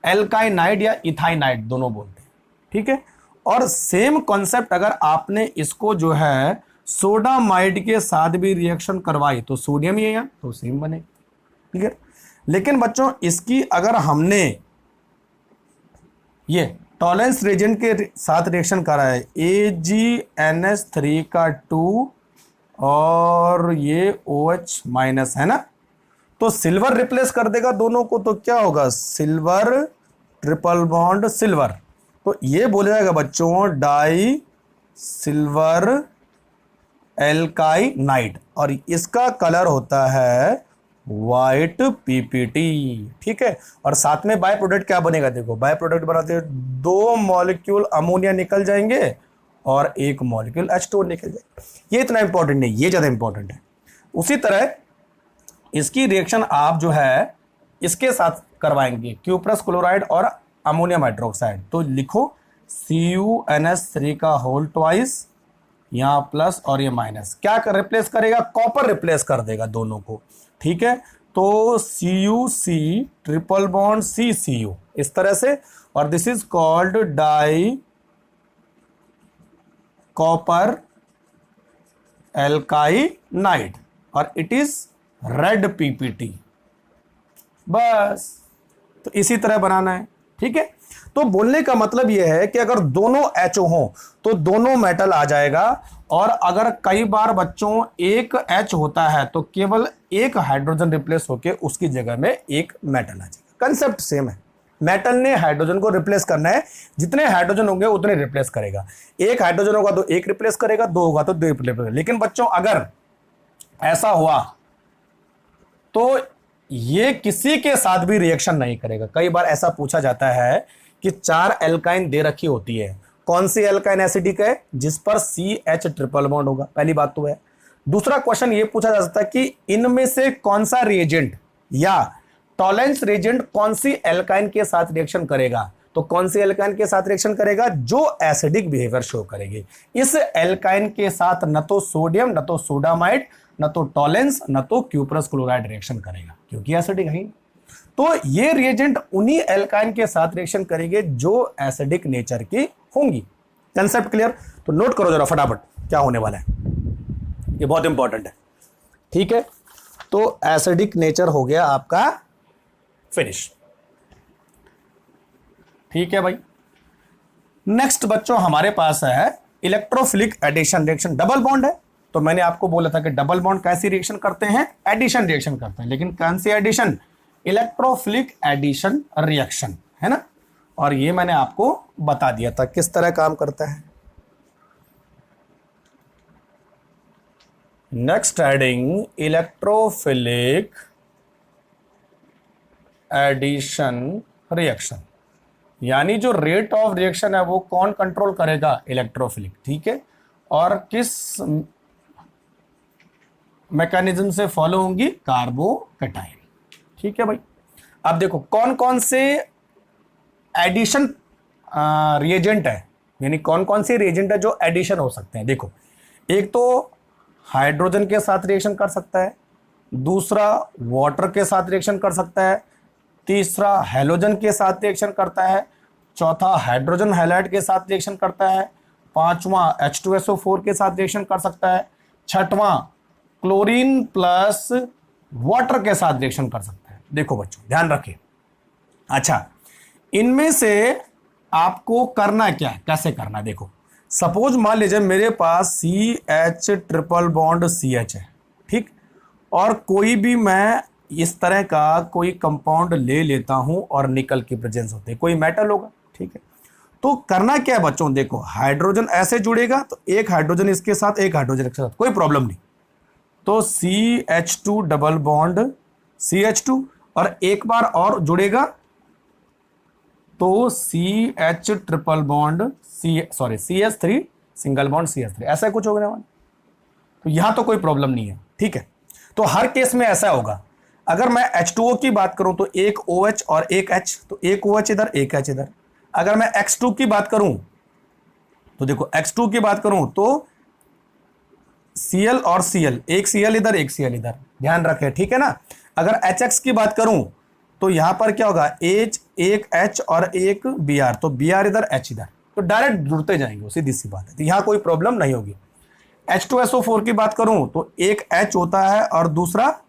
एल्काइनाइड या इथाइनाइड दोनों बोलते हैं, ठीक है। और सेम कॉन्सेप्ट अगर आपने इसको जो है सोडामाइड के साथ भी रिएक्शन करवाई तो सोडियम ही है यहाँ, तो सेम बने, ठीक है। लेकिन बच्चों इसकी अगर हमने ये टॉलेंस रेजेंट के साथ रिएक्शन करा है, AgNH3 का 2 और ये OH माइनस है ना, तो सिल्वर रिप्लेस कर देगा दोनों को, तो क्या होगा सिल्वर ट्रिपल बॉन्ड सिल्वर, तो ये बोला जाएगा बच्चों डाई सिल्वर एल्काइनाइड, और इसका कलर होता है वाइट PPT, ठीक है। और साथ में बाय प्रोडक्ट क्या बनेगा, देखो बाय प्रोडक्ट बनाते हैं 2 मॉलिक्यूल अमोनिया निकल जाएंगे और 1 मॉलिक्यूल H2 निकल जाएगा। ये इतना इंपॉर्टेंट नहीं, ये ज्यादा इंपॉर्टेंट है। उसी तरह इसकी रिएक्शन आप जो है इसके साथ करवाएंगे क्यूप्रस क्लोराइड और अमोनियम हाइड्रोक्साइड, तो लिखो CuNH3 का होल ट्वाइस, यहां प्लस और ये माइनस, क्या कर रिप्लेस करेगा, कॉपर रिप्लेस कर देगा दोनों को, ठीक है। तो CuC ट्रिपल बॉन्ड CCU इस तरह से, और this is called di copper alkynide और इट इज रेड PPT, बस। तो इसी तरह बनाना है, ठीक है। तो बोलने का मतलब यह है कि अगर दोनों HO हो तो दोनों मेटल आ जाएगा, और अगर कई बार बच्चों एक H होता है तो केवल एक हाइड्रोजन रिप्लेस होकर उसकी जगह में एक मेटल आ जाएगा। कंसेप्ट सेम है, मेटल ने हाइड्रोजन को रिप्लेस करना है, जितने हाइड्रोजन होंगे उतने रिप्लेस करेगा, एक हाइड्रोजन होगा तो एक रिप्लेस करेगा, 2 होगा तो 2 रिप्लेस करेगा। लेकिन बच्चों अगर ऐसा हुआ तो ये किसी के साथ भी रिएक्शन नहीं करेगा। कई बार ऐसा पूछा जाता है कि 4 एल्काइन दे रखी होती है, कौन सी एल्काइन एसिडिक है, जिस पर CH ट्रिपल बॉन्ड होगा, पहली बात तो है। दूसरा क्वेश्चन ये पूछा जा सकता है कि इनमें से कौन सा रिएजेंट या टॉलेंस रिएजेंट कौन सी एल्काइन के साथ रिएक्शन करेगा, तो कौन सी एल्काइन के साथ रिएक्शन करेगा, जो एसिडिक बिहेवियर शो करेगी। इस एल्काइन के साथ न तो सोडियम, न तो सोडामाइड, न तो टॉलेंस, न तो क्यूप्रस क्लोराइड रिएक्शन करेगा, क्योंकि एसिडिक है। तो ये रिएजेंट उन्हीं एल्काइन के साथ रिएक्शन करेंगे जो एसिडिक नेचर की होंगी। Concept clear? तो नोट करो जरा फटाफट क्या होने वाला है, ये बहुत इंपॉर्टेंट है, ठीक है। तो एसिडिक नेचर हो गया आपका फिनिश, ठीक है भाई। नेक्स्ट बच्चों हमारे पास है electrophilic addition reaction, double bond है। तो मैंने आपको बोला था कि डबल बॉन्ड कैसी रिएक्शन करते हैं, एडिशन रिएक्शन करते हैं, लेकिन कौन सी एडिशन, इलेक्ट्रोफिलिक एडिशन रिएक्शन, है ना। और ये मैंने आपको बता दिया था किस तरह काम करता है। Next adding electrophilic addition reaction, यानी जो रेट ऑफ रिएक्शन है वो कौन कंट्रोल करेगा, इलेक्ट्रोफिलिक, ठीक है। और किस मैकेनिज्म से फॉलो होंगी, कार्बोकैटायन, ठीक है भाई। अब देखो कौन कौन से एडिशन रिएजेंट है, यानी कौन कौन से रिएजेंट है जो एडिशन हो सकते हैं। देखो एक तो हाइड्रोजन के साथ रिएक्शन कर सकता है, दूसरा वाटर के साथ रिएक्शन कर सकता है, तीसरा हैलोजन के साथ रिएक्शन करता है, चौथा हाइड्रोजन हैलाइड के साथ रिएक्शन करता है, पांचवा H2SO4 के साथ रिएक्शन कर सकता है, छठवां क्लोरीन प्लस वाटर के साथ रिएक्शन कर सकता है। देखो बच्चों ध्यान रखें, अच्छा इनमें से आपको करना क्या है, कैसे करना है। देखो सपोज मान लीजिए मेरे पास CH ट्रिपल बॉन्ड CH है, ठीक, और कोई भी मैं इस तरह का कोई कंपाउंड ले लेता हूं और निकल की प्रेजेंस होती है, कोई मेटल होगा, ठीक है। तो करना क्या है बच्चों, देखो हाइड्रोजन ऐसे जुड़ेगा तो एक हाइड्रोजन इसके साथ, एक हाइड्रोजन इसके साथ, कोई प्रॉब्लम नहीं। तो CH2 डबल बॉन्ड CH2 और एक बार और जुड़ेगा तो CH triple bond CH3 single bond CH3, ऐसा कुछ होने वाला। तो यहां तो कोई प्रॉब्लम नहीं है, ठीक है। तो हर केस में ऐसा होगा। अगर मैं H2O की बात करूं तो एक OH और एक H, तो एक OH इधर एक H इधर। अगर मैं X2 की बात करूं तो देखो X2 की बात करूं तो Cl और Cl, एक Cl इधर एक Cl इधर, ध्यान रखें, ठीक है ना। अगर HX की बात करूं तो यहां पर क्या होगा, H, एक H और एक Br, तो Br इधर H इधर, तो डायरेक्ट जुड़ते जाएंगे, सीधी सी बात है, तो यहां कोई प्रॉब्लम नहीं होगी। H2SO4 की बात करूं तो एक H होता है और दूसरा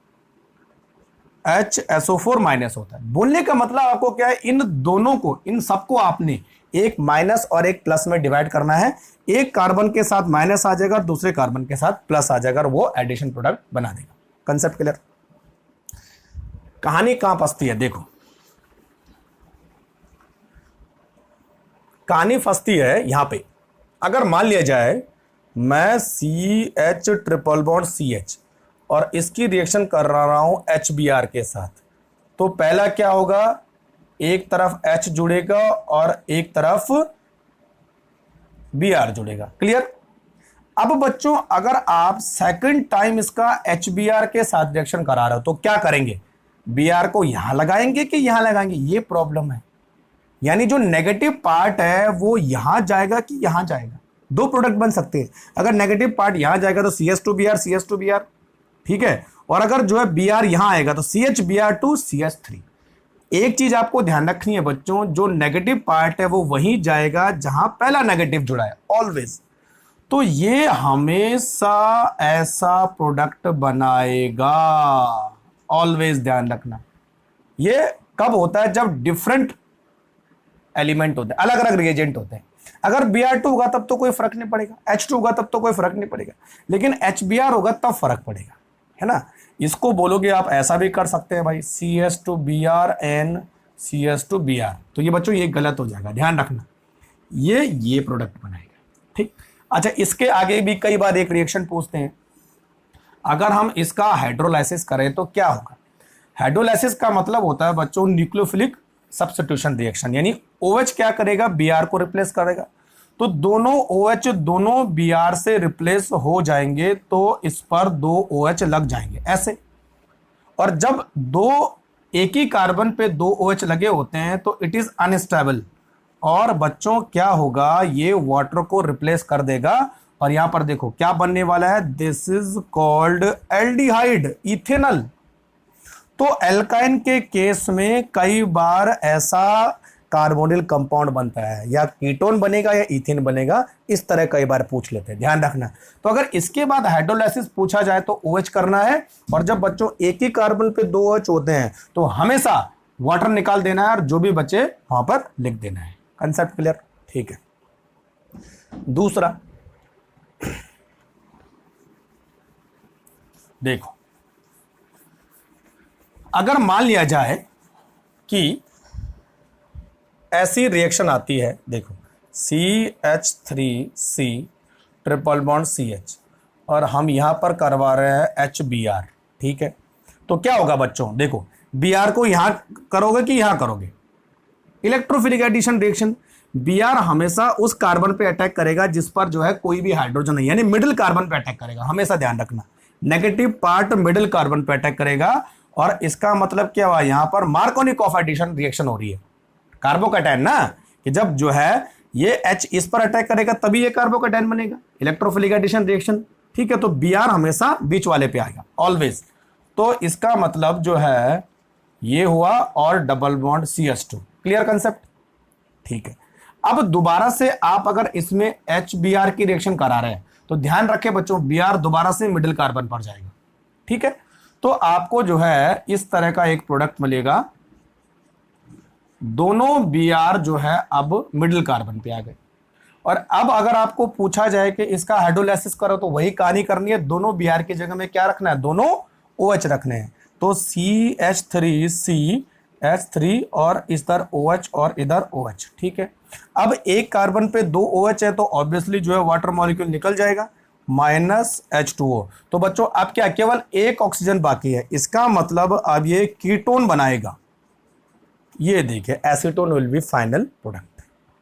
HSO4 माइनस होता है। बोलने का मतलब आपको क्या है, इन दोनों को, इन सबको आपने एक माइनस और एक प्लस में डिवाइड करना है। एक कार्बन के साथ माइनस आ जाएगा, दूसरे कार्बन के साथ प्लस आ जाएगा, वो एडिशन प्रोडक्ट बना देगा। Concept clear. कहानी कहां फंसती है, देखो कहानी फंसती है यहां पे। अगर मान लिया जाए मैं CH ट्रिपल बॉन्ड CH और इसकी रिएक्शन कर रहा हूं HBr के साथ, तो पहला क्या होगा, एक तरफ H जुड़ेगा और एक तरफ Br जुड़ेगा। क्लियर। अब बच्चों अगर आप सेकंड टाइम इसका HBr के साथ रिएक्शन करा रहे हो तो क्या करेंगे, Br को यहां लगाएंगे कि यहां लगाएंगे, ये प्रॉब्लम है। यानी जो नेगेटिव पार्ट है वो यहां जाएगा कि यहां जाएगा, दो प्रोडक्ट बन सकते हैं। अगर नेगेटिव पार्ट यहां जाएगा तो CH2Br CH2Br, ठीक है, और अगर जो है Br यहां आएगा तो CHBr2 CH3। एक चीज आपको ध्यान रखनी है बच्चों, जो नेगेटिव पार्ट है वो वहीं जाएगा जहां पहला नेगेटिव जुड़ा है, ऑलवेज। तो ये हमेशा ऐसा प्रोडक्ट बनाएगा, ऑलवेज ध्यान रखना। ये कब होता है, जब डिफरेंट एलिमेंट होते हैं, अलग अलग रिएजेंट होते हैं। अगर Br2 होगा तब तो कोई फर्क नहीं पड़ेगा, H2 होगा तब तो कोई फर्क नहीं पड़ेगा, लेकिन HBr होगा तब फर्क पड़ेगा, है ना। इसको बोलोगे आप ऐसा भी कर सकते हैं भाई, CS2Br and CS2Br, तो ये बच्चों ये गलत हो जाएगा, ध्यान रखना। ये प्रोडक्ट बनाएगा, ठीक। अच्छा, इसके आगे भी कई बार एक रिएक्शन पूछते हैं, अगर हम इसका हाइड्रोलाइसिस करें तो क्या होगा। हाइड्रोलाइसिस का मतलब होता है बच्चों न्यूक्लियोफिलिक सब्स्टिट्यूशन रिएक्शन, यानी OH क्या करेगा, Br को रिप्लेस करेगा। तो दोनों OH दोनों Br से रिप्लेस हो जाएंगे, तो इस पर दो OH लग जाएंगे ऐसे। और जब दो एक ही कार्बन पे दो OH लगे होते हैं तो इट इज अनस्टेबल, और बच्चों क्या होगा, ये वाटर को रिप्लेस कर देगा। और यहां पर देखो क्या बनने वाला है, this is called aldehyde, ethanol. तो एल्काइन के केस में कई बार ऐसा कार्बोनिल कंपाउंड बनता है, या कीटोन बनेगा या इथेन बनेगा, इस तरह कई बार पूछ लेते हैं, ध्यान रखना। तो अगर इसके बाद हाइड्रोलाइसिस पूछा जाए तो OH करना है, और जब बच्चों एक ही कार्बन पे दो OH होते हैं तो हमेशा वाटर निकाल देना है और जो भी बचे वहां पर लिख देना है। कंसेप्ट क्लियर, ठीक है। दूसरा देखो, अगर मान लिया जाए कि ऐसी रिएक्शन आती है, देखो CH3C ट्रिपल बॉन्ड CH और हम यहां पर करवा रहे हैं HBr, ठीक है। तो क्या होगा बच्चों, देखो Br को यहां करोगे कि यहां करोगे, इलेक्ट्रोफिलिक एडिशन रिएक्शन। Br हमेशा उस कार्बन पे अटैक करेगा जिस पर जो है कोई भी हाइड्रोजन नहीं, यानी मिडिल कार्बन पे अटैक करेगा, हमेशा ध्यान रखना। नेगेटिव पार्ट मिडिल कार्बन पे अटैक करेगा, और इसका मतलब क्या हुआ, यहां पर मार्कोनिकॉफ एडिशन रिएक्शन हो रही है, कार्बोकैटायन ना, कि जब जो है ये H इस पर अटैक करेगा तभी ये कार्बोकैटायन बनेगा, इलेक्ट्रोफिलिक एडिशन रिएक्शन, ठीक है। तो Br हमेशा बीच वाले पे आएगा, ऑलवेज। तो इसका मतलब जो है ये हुआ, और double bond CH2, clear concept, ठीक है। अब दोबारा से आप अगर इसमें HBr की रिएक्शन करा रहे हैं तो ध्यान रखें बच्चों, Br दोबारा से मिडिल कार्बन पर जाएगा, ठीक है। तो आपको जो है इस तरह का एक प्रोडक्ट मिलेगा, दोनों Br जो है अब मिडिल कार्बन पे आ गए। और अब अगर आपको पूछा जाए कि इसका हाइड्रोलाइसिस करो तो वही कहानी करनी है, दोनों Br की जगह में क्या रखना है, दोनों OH रखने हैं। तो CH3CH3 और इधर OH और इधर OH, ठीक है। अब एक कार्बन पे दो OH है तो ऑब्वियसली जो है वाटर मॉलिक्यूल निकल जाएगा, -H2O। तो बच्चों अब क्या, केवल एक ऑक्सीजन बाकी है, इसका मतलब अब ये कीटोन बनाएगा। ये देखिए acetone will be final product,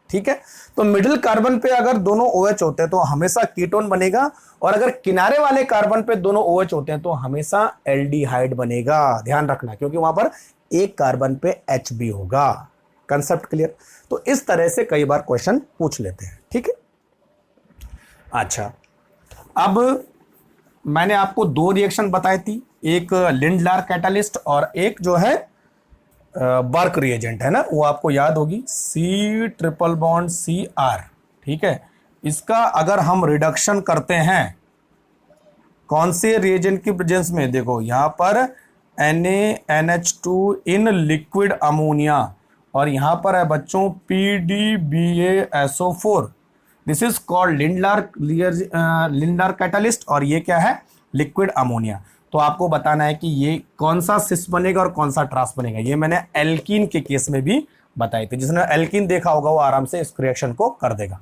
ठीक है। तो मिडिल कार्बन पे अगर दोनों OH होते हैं तो हमेशा कीटोन बनेगा, और अगर किनारे वाले कार्बन पे दोनों OH होते हैं तो हमेशा एल्डिहाइड बनेगा, ध्यान रखना, क्योंकि वहां पर एक कार्बन पे H भी होगा। Concept clear. तो इस तरह से कई बार क्वेश्चन पूछ लेते हैं, ठीक है। अच्छा, अब मैंने आपको दो रिएक्शन बताई थी, एक लिंडलार कैटालिस्ट और एक जो है बर्क रिएजेंट है ना, वो आपको याद होगी, C ट्रिपल बॉन्ड Cr। ठीक है, इसका अगर हम रिडक्शन करते हैं कौन से रिएजेंट की प्रेजेंस में, देखो यहां पर NaNH2 इन लिक्विड अमोनिया, और यहां पर है बच्चों PDBaSO4। This is called Lindlar catalyst, और ये क्या है, लिक्विड अमोनिया। तो आपको बताना है कि ये कौन सा सिस बनेगा और कौन सा ट्रांस बनेगा। ये मैंने एल्कीन के केस में भी बताई थी, जिसने एल्कीन देखा होगा वो आराम से इस रिएक्शन को कर देगा।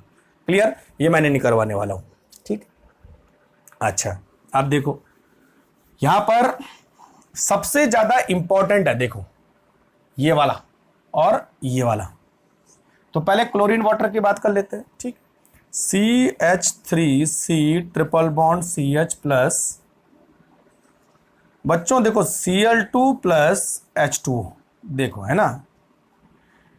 क्लियर, ये मैंने नहीं करवाने वाला हूं। ठीक, अच्छा अब देखो यहां पर सबसे ज्यादा इंपॉर्टेंट है, देखो ये वाला और ये वाला। तो पहले क्लोरीन वाटर की बात कर लेते हैं। ठीक, CH3C triple bond CH plus, बच्चों देखो Cl2 प्लस H2, देखो है ना।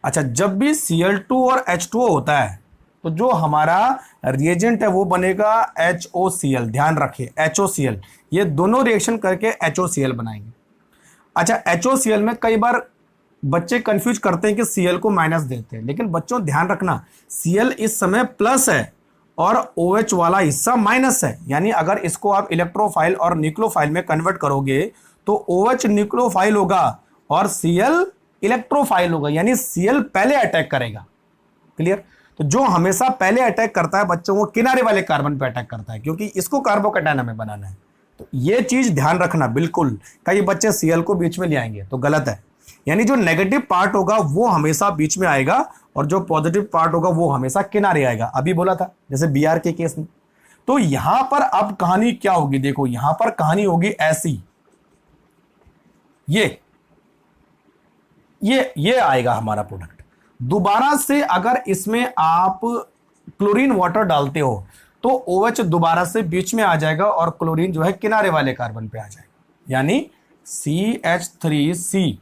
अच्छा, जब भी Cl2 और H2O होता है तो जो हमारा रिएजेंट है वो बनेगा HOCl। ध्यान रखिए HOCl, ये दोनों रिएक्शन करके HOCl बनाएंगे। अच्छा, HOCl में कई बार बच्चे कंफ्यूज करते हैं कि Cl को माइनस देते हैं, लेकिन बच्चों ध्यान रखना Cl इस समय प्लस है और OH वाला हिस्सा माइनस है। यानी अगर इसको आप इलेक्ट्रोफाइल और न्यूक्लियोफाइल में कन्वर्ट करोगे तो OH न्यूक्लियोफाइल होगा और Cl इलेक्ट्रोफाइल होगा, यानी Cl पहले अटैक करेगा। क्लियर, तो जो हमेशा पहले अटैक करता है बच्चों वो किनारे वाले कार्बन पे अटैक करता है, क्योंकि इसको कार्बोकैटायन हमें बनाना है। तो ये चीज ध्यान रखना बिल्कुल। कई बच्चे Cl को बीच में ले आएंगे तो गलत है, यानी जो नेगेटिव पार्ट होगा वो हमेशा बीच में आएगा और जो पॉजिटिव पार्ट होगा वो हमेशा किनारे आएगा। अभी बोला था जैसे Br के केस में। तो यहां पर अब कहानी क्या होगी, देखो यहां पर कहानी होगी ऐसी, ये आएगा हमारा प्रोडक्ट। दोबारा से अगर इसमें आप क्लोरीन वाटर डालते हो तो OH दोबारा से बीच में आ जाएगा और क्लोरीन जो है किनारे वाले कार्बन पे आ जाएगा, यानी CH3C।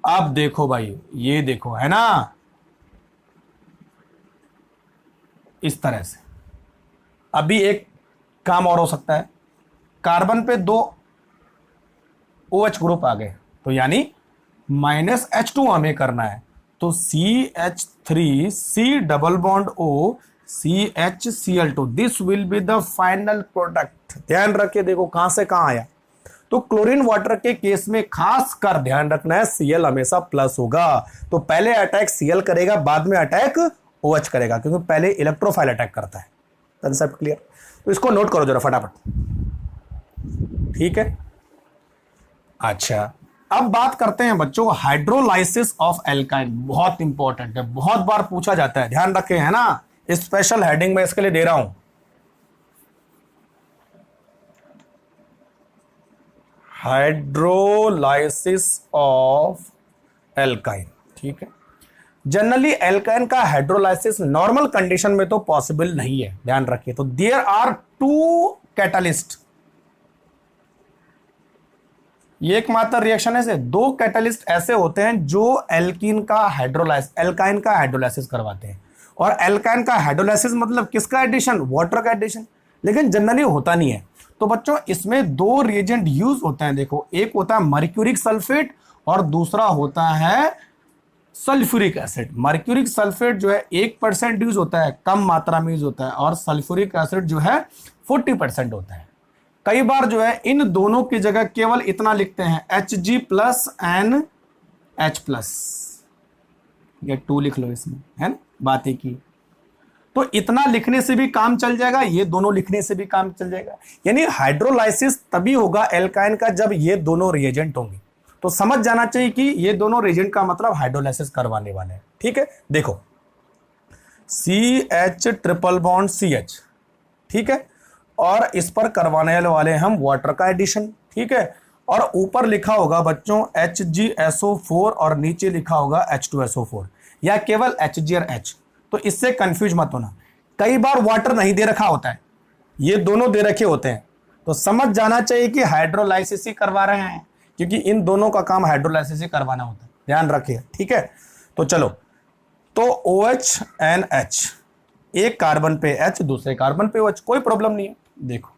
अब देखो भाई, ये देखो है ना, इस तरह से। अभी एक काम और हो सकता है, कार्बन पे दो OH ग्रुप आ गए तो यानी -H2 हमें करना है, तो CH3C double bond O CHCl2, this will be the final product. ध्यान रखिए, देखो कहां से कहां आया। तो क्लोरीन वाटर के केस में खास कर ध्यान रखना है Cl हमेशा प्लस होगा। तो पहले अटैक Cl करेगा, बाद में अटैक OH करेगा, क्योंकि पहले इलेक्ट्रोफाइल अटैक करता है। Concept clear? तो इसको नोट करो जरा फटाफट। ठीक है, अच्छा अब बात करते हैं बच्चों हाइड्रोलाइसिस ऑफ एल्काइन। बहुत इंपॉर्टेंट है, बहुत बार पूछा जाता है, ध्यान रखें है ना। स्पेशल हेडिंग में इसके लिए दे रहा हूं, हाइड्रोलाइसिस ऑफ एल्काइन। ठीक है, जनरली एल्काइन का हाइड्रोलाइसिस नॉर्मल कंडीशन में तो पॉसिबल नहीं है, ध्यान रखिए। तो देयर आर टू कैटालिस्ट, ये एकमात्र रिएक्शन है, दो कैटालिस्ट ऐसे होते हैं जो एल्काइन का हाइड्रोलाइसिस करवाते हैं। और एल्काइन का हाइड्रोलाइसिस मतलब किसका एडिशन, वाटर का एडिशन, लेकिन जनरली होता नहीं है। तो बच्चों इसमें दो रिएजेंट यूज होते हैं, देखो एक होता है मर्क्यूरिक सल्फेट और दूसरा होता है सल्फ्यूरिक एसिड। मर्क्यूरिक सल्फेट जो है 1% यूज होता है, कम मात्रा में यूज होता है, और सल्फ्यूरिक एसिड जो है 40% होता है। कई बार जो है इन दोनों की जगह केवल इतना लिखते हैं Hg plus N H plus, ये 2 लिख लो इसमें, है ना, बात एक ही। तो इतना लिखने से भी काम चल जाएगा, ये दोनों लिखने से भी काम चल जाएगा। यानी हाइड्रोलाइसिस तभी होगा एल्काइन का जब ये दोनों रिएजेंट होंगे। तो समझ जाना चाहिए कि ये दोनों रिएजेंट का मतलब हाइड्रोलाइसिस करवाने वाले हैं। ठीक है, देखो CH ट्रिपल बॉन्ड CH, ठीक है, और इस पर करवाने वाले हम वाटर का एडिशन। ठीक है, और ऊपर लिखा होगा बच्चों HgSO4 और नीचे लिखा होगा H2SO4 या केवल Hg और H। तो इससे कंफ्यूज मत होना, कई बार वाटर नहीं दे रखा होता है, ये दोनों दे रखे होते हैं। तो समझ जाना चाहिए कि हाइड्रोलाइसिस ही करवा रहे हैं, क्योंकि इन दोनों का काम हाइड्रोलाइसिस ही करवाना होता है, ध्यान रखिए। ठीक है, तो चलो, तो OH and H, एक कार्बन पे H दूसरे कार्बन पे OH, कोई प्रॉब्लम नहीं है। देखो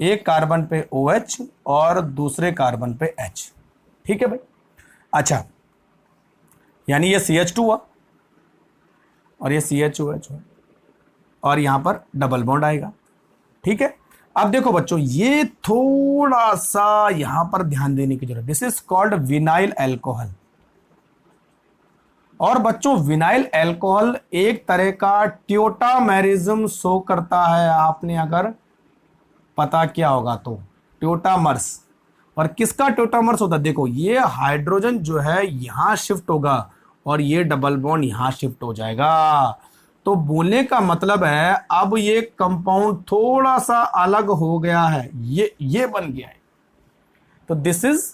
एक कार्बन पे OH और दूसरे कार्बन पे H। ठीक है भाई। अच्छा, यानी ये CH2 हुआ और ये CHOH हुआ और यहां पर डबल बॉन्ड आएगा। ठीक है। अब देखो बच्चों, ये थोड़ा सा यहां पर ध्यान देने की जरूरत। This is called vinyl alcohol. और बच्चों, विनाइल एल्कोहल एक तरह का ट्योटामेरिज्म शो करता है। आपने अगर पता किया होगा तो ट्योटामर्स। और किसका ट्योटामर्स होता है? देखो, ये हाइड्रोजन जो है यहां शिफ्ट होगा और ये डबल बॉन्ड यहां शिफ्ट हो जाएगा। तो बोलने का मतलब है अब ये कंपाउंड थोड़ा सा अलग हो गया है, ये बन गया है। तो दिस इज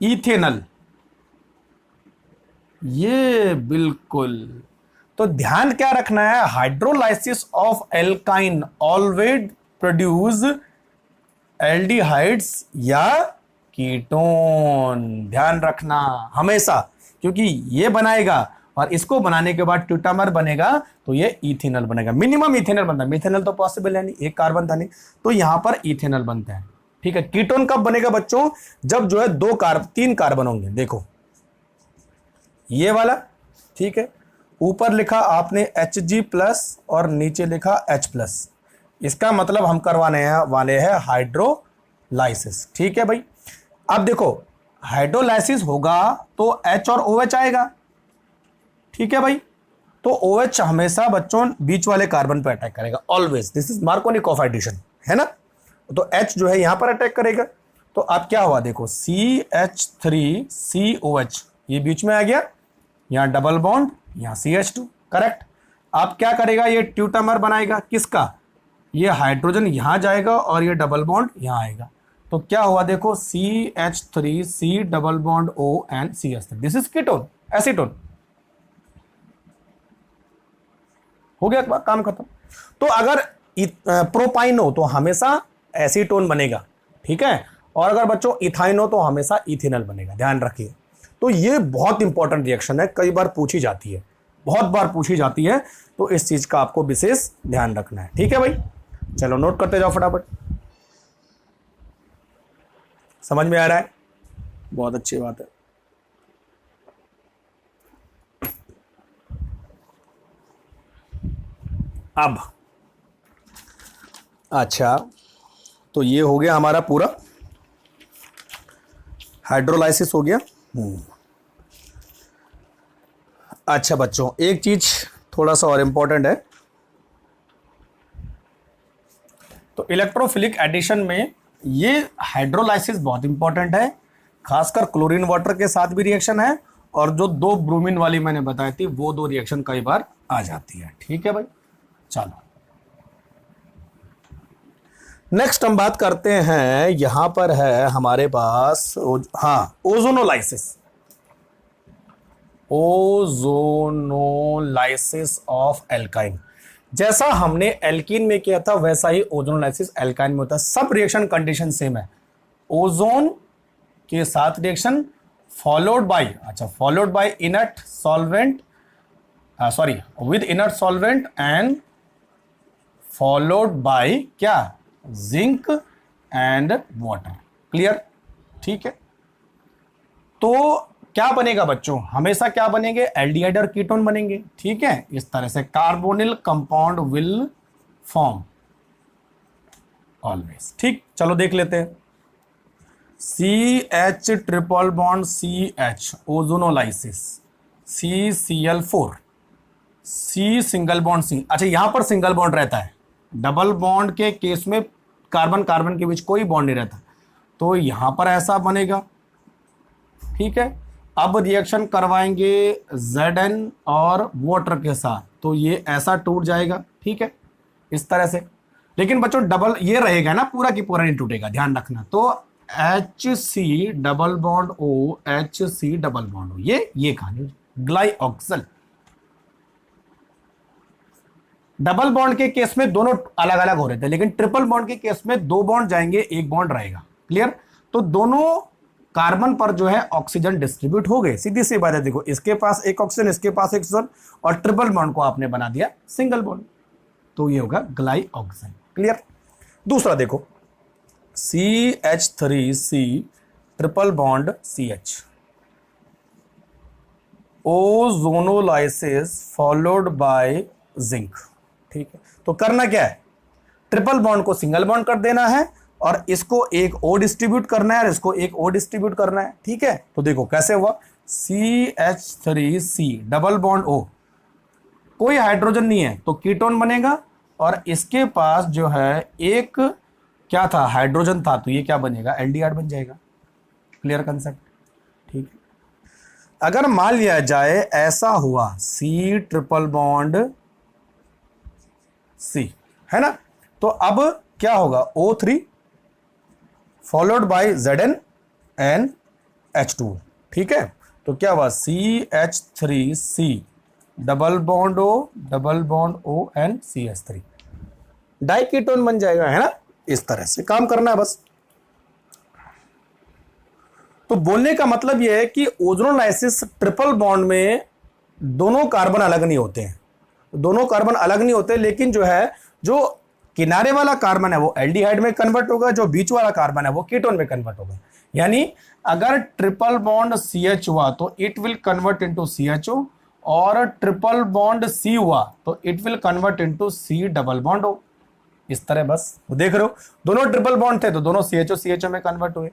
इथेनल। ये बिल्कुल। तो ध्यान क्या रखना है? Hydrolysis of alkyne always produce aldehydes या कीटोन। ध्यान रखना हमेशा, क्योंकि ये बनाएगा और इसको बनाने के बाद ट्यूटामर बनेगा तो ये इथेनॉल बनेगा। मिनिमम इथेनॉल बनता है। मिथेनॉल तो पॉसिबल है नहीं, एक कार्बन था नहीं, तो यहां पर इथेनॉल बनता है। ठीक है। कीटोन कब बनेगा बच्चों? जब जो है तीन कार्बन होंगे। देखो ये वाला, ठीक है, ऊपर लिखा आपने Hg+ और नीचे लिखा H+। इसका मतलब हम करवाने वाले हैं हाइड्रोलाइसिस। ठीक है भाई। अब देखो, हाइड्रोलाइसिस होगा तो H और OH आएगा। ठीक है भाई। तो OH हमेशा बच्चों बीच वाले कार्बन पर अटैक करेगा, always. This is Markovnikov addition, है ना। तो H जो है यहां पर अटैक करेगा। तो अब क्या हुआ? देखो CH3COH, ये बीच में आ गया, यहां डबल बॉन्ड, यहां CH2। करेक्ट। अब क्या करेगा? ये ट्यूटामर बनाएगा। किसका? ये हाइड्रोजन यहां जाएगा और ये डबल बॉन्ड यहां आएगा। तो क्या हुआ? देखो CH3C double bond O and CH3। This is ketone, acetone. हो गया, काम खत्म। तो अगर प्रोपाइन हो तो हमेशा एसीटोन बनेगा। ठीक है। और अगर बच्चों इथाइन हो तो हमेशा इथेनॉल बनेगा। ध्यान रखिए। तो ये बहुत इंपॉर्टेंट रिएक्शन है, कई बार पूछी जाती है, बहुत बार पूछी जाती है। तो इस चीज का आपको विशेष ध्यान रखना है। ठीक है भाई। चलो नोट करते जाओ फटाफट। समझ में आ रहा है? बहुत अच्छी बात है। अब अच्छा, तो ये हो गया हमारा पूरा हाइड्रोलाइसिस हो गया। अच्छा बच्चों, एक चीज थोड़ा सा और इंपॉर्टेंट है। तो इलेक्ट्रोफिलिक एडिशन में ये हाइड्रोलाइसिस बहुत इंपॉर्टेंट है, खासकर क्लोरीन वाटर के साथ भी रिएक्शन है, और जो दो ब्रोमीन वाली मैंने बताई थी वो दो रिएक्शन कई बार आ जाती है। ठीक है भाई। चलो नेक्स्ट हम बात करते हैं। यहां पर है हमारे पास ओजोनोलाइसिस। Ozonolysis of alkyne. जैसा हमने एल्कीन में किया था वैसा ही ओजोनोलाइसिस एल्काइन में होता है। सब रिएक्शन कंडीशन सेम है। ओजोन के साथ reaction followed by inert solvent, with inert solvent and followed by क्या? Zinc and water. क्लियर? ठीक है। तो क्या बनेगा बच्चों? हमेशा क्या बनेंगे? एल्डिहाइड और कीटोन बनेंगे। ठीक है। इस तरह से carbonyl compound will form always. ठीक, चलो देख लेते हैं। CH triple bond CH ozonolysis, CCl4, C single bond C। अच्छा, यहां पर सिंगल बॉन्ड रहता है। डबल बॉन्ड के केस में कार्बन कार्बन के बीच कोई बॉन्ड नहीं रहता, तो यहां पर ऐसा बनेगा। ठीक है। अब रिएक्शन करवाएंगे Zn और वाटर के साथ, तो ये ऐसा टूट जाएगा। ठीक है, इस तरह से। लेकिन बच्चों डबल ये रहेगा ना, पूरा की पूरा नहीं टूटेगा, ध्यान रखना। तो HC double bond O, HC double bond O, ये कहानी ग्लाइऑक्सल। डबल बॉन्ड के केस में दोनों अलग अलग हो रहे थे, लेकिन ट्रिपल बॉन्ड के केस में दो बॉन्ड जाएंगे, एक बॉन्ड रहेगा। क्लियर? तो दोनों कार्बन पर जो है ऑक्सीजन डिस्ट्रीब्यूट हो गए। सीधी सी बात है। देखो, इसके पास एक ऑक्सीजन, इसके पास एक ऑक्सीजन, और ट्रिपल बॉन्ड को आपने बना दिया सिंगल बॉन्ड, तो ये होगा ग्लाइऑक्सल। क्लियर? दूसरा देखो, CH3C triple bond CH, ozonolysis followed by zinc. ठीक है, तो करना क्या है, ट्रिपल बॉन्ड को सिंगल बॉन्ड कर देना है और इसको एक ओ डिस्ट्रीब्यूट करना है और इसको एक ओ डिस्ट्रीब्यूट करना है। ठीक है, तो देखो कैसे हुआ, CH3C डबल बॉन्ड O, कोई हाइड्रोजन नहीं है तो कीटोन बनेगा, और इसके पास जो है एक क्या था, हाइड्रोजन था, तो ये क्या बनेगा, एल्डिहाइड बन जाएगा। Clear concept. ठीक है, अगर मान लिया जाए ऐसा हुआ C ट्रिपल बॉन्ड C, है ना, तो अब क्या होगा, O3 followed by Zn H2। ठीक है, तो क्या हुआ, CH3C double bond O and CH3, diketone बन जाएगा, है ना। इस तरह से काम करना है बस। तो बोलने का मतलब यह है कि ओजोनोलाइसिस ट्रिपल बॉन्ड में दोनों कार्बन अलग नहीं होते हैं, दोनों कार्बन अलग नहीं होते, लेकिन जो है जो किनारे वाला कार्बन है वो एल्डिहाइड में कन्वर्ट होगा, जो बीच वाला कार्बन है वो कीटोन में कन्वर्ट होगा। यानी अगर ट्रिपल बॉन्ड CH हुआ तो it will convert into CHO, और ट्रिपल बॉन्ड C हुआ तो it will convert into C double bond O। इस तरह बस देख रहे हो, दोनों ट्रिपल बॉन्ड थे तो दोनों CHO में कन्वर्ट हुए।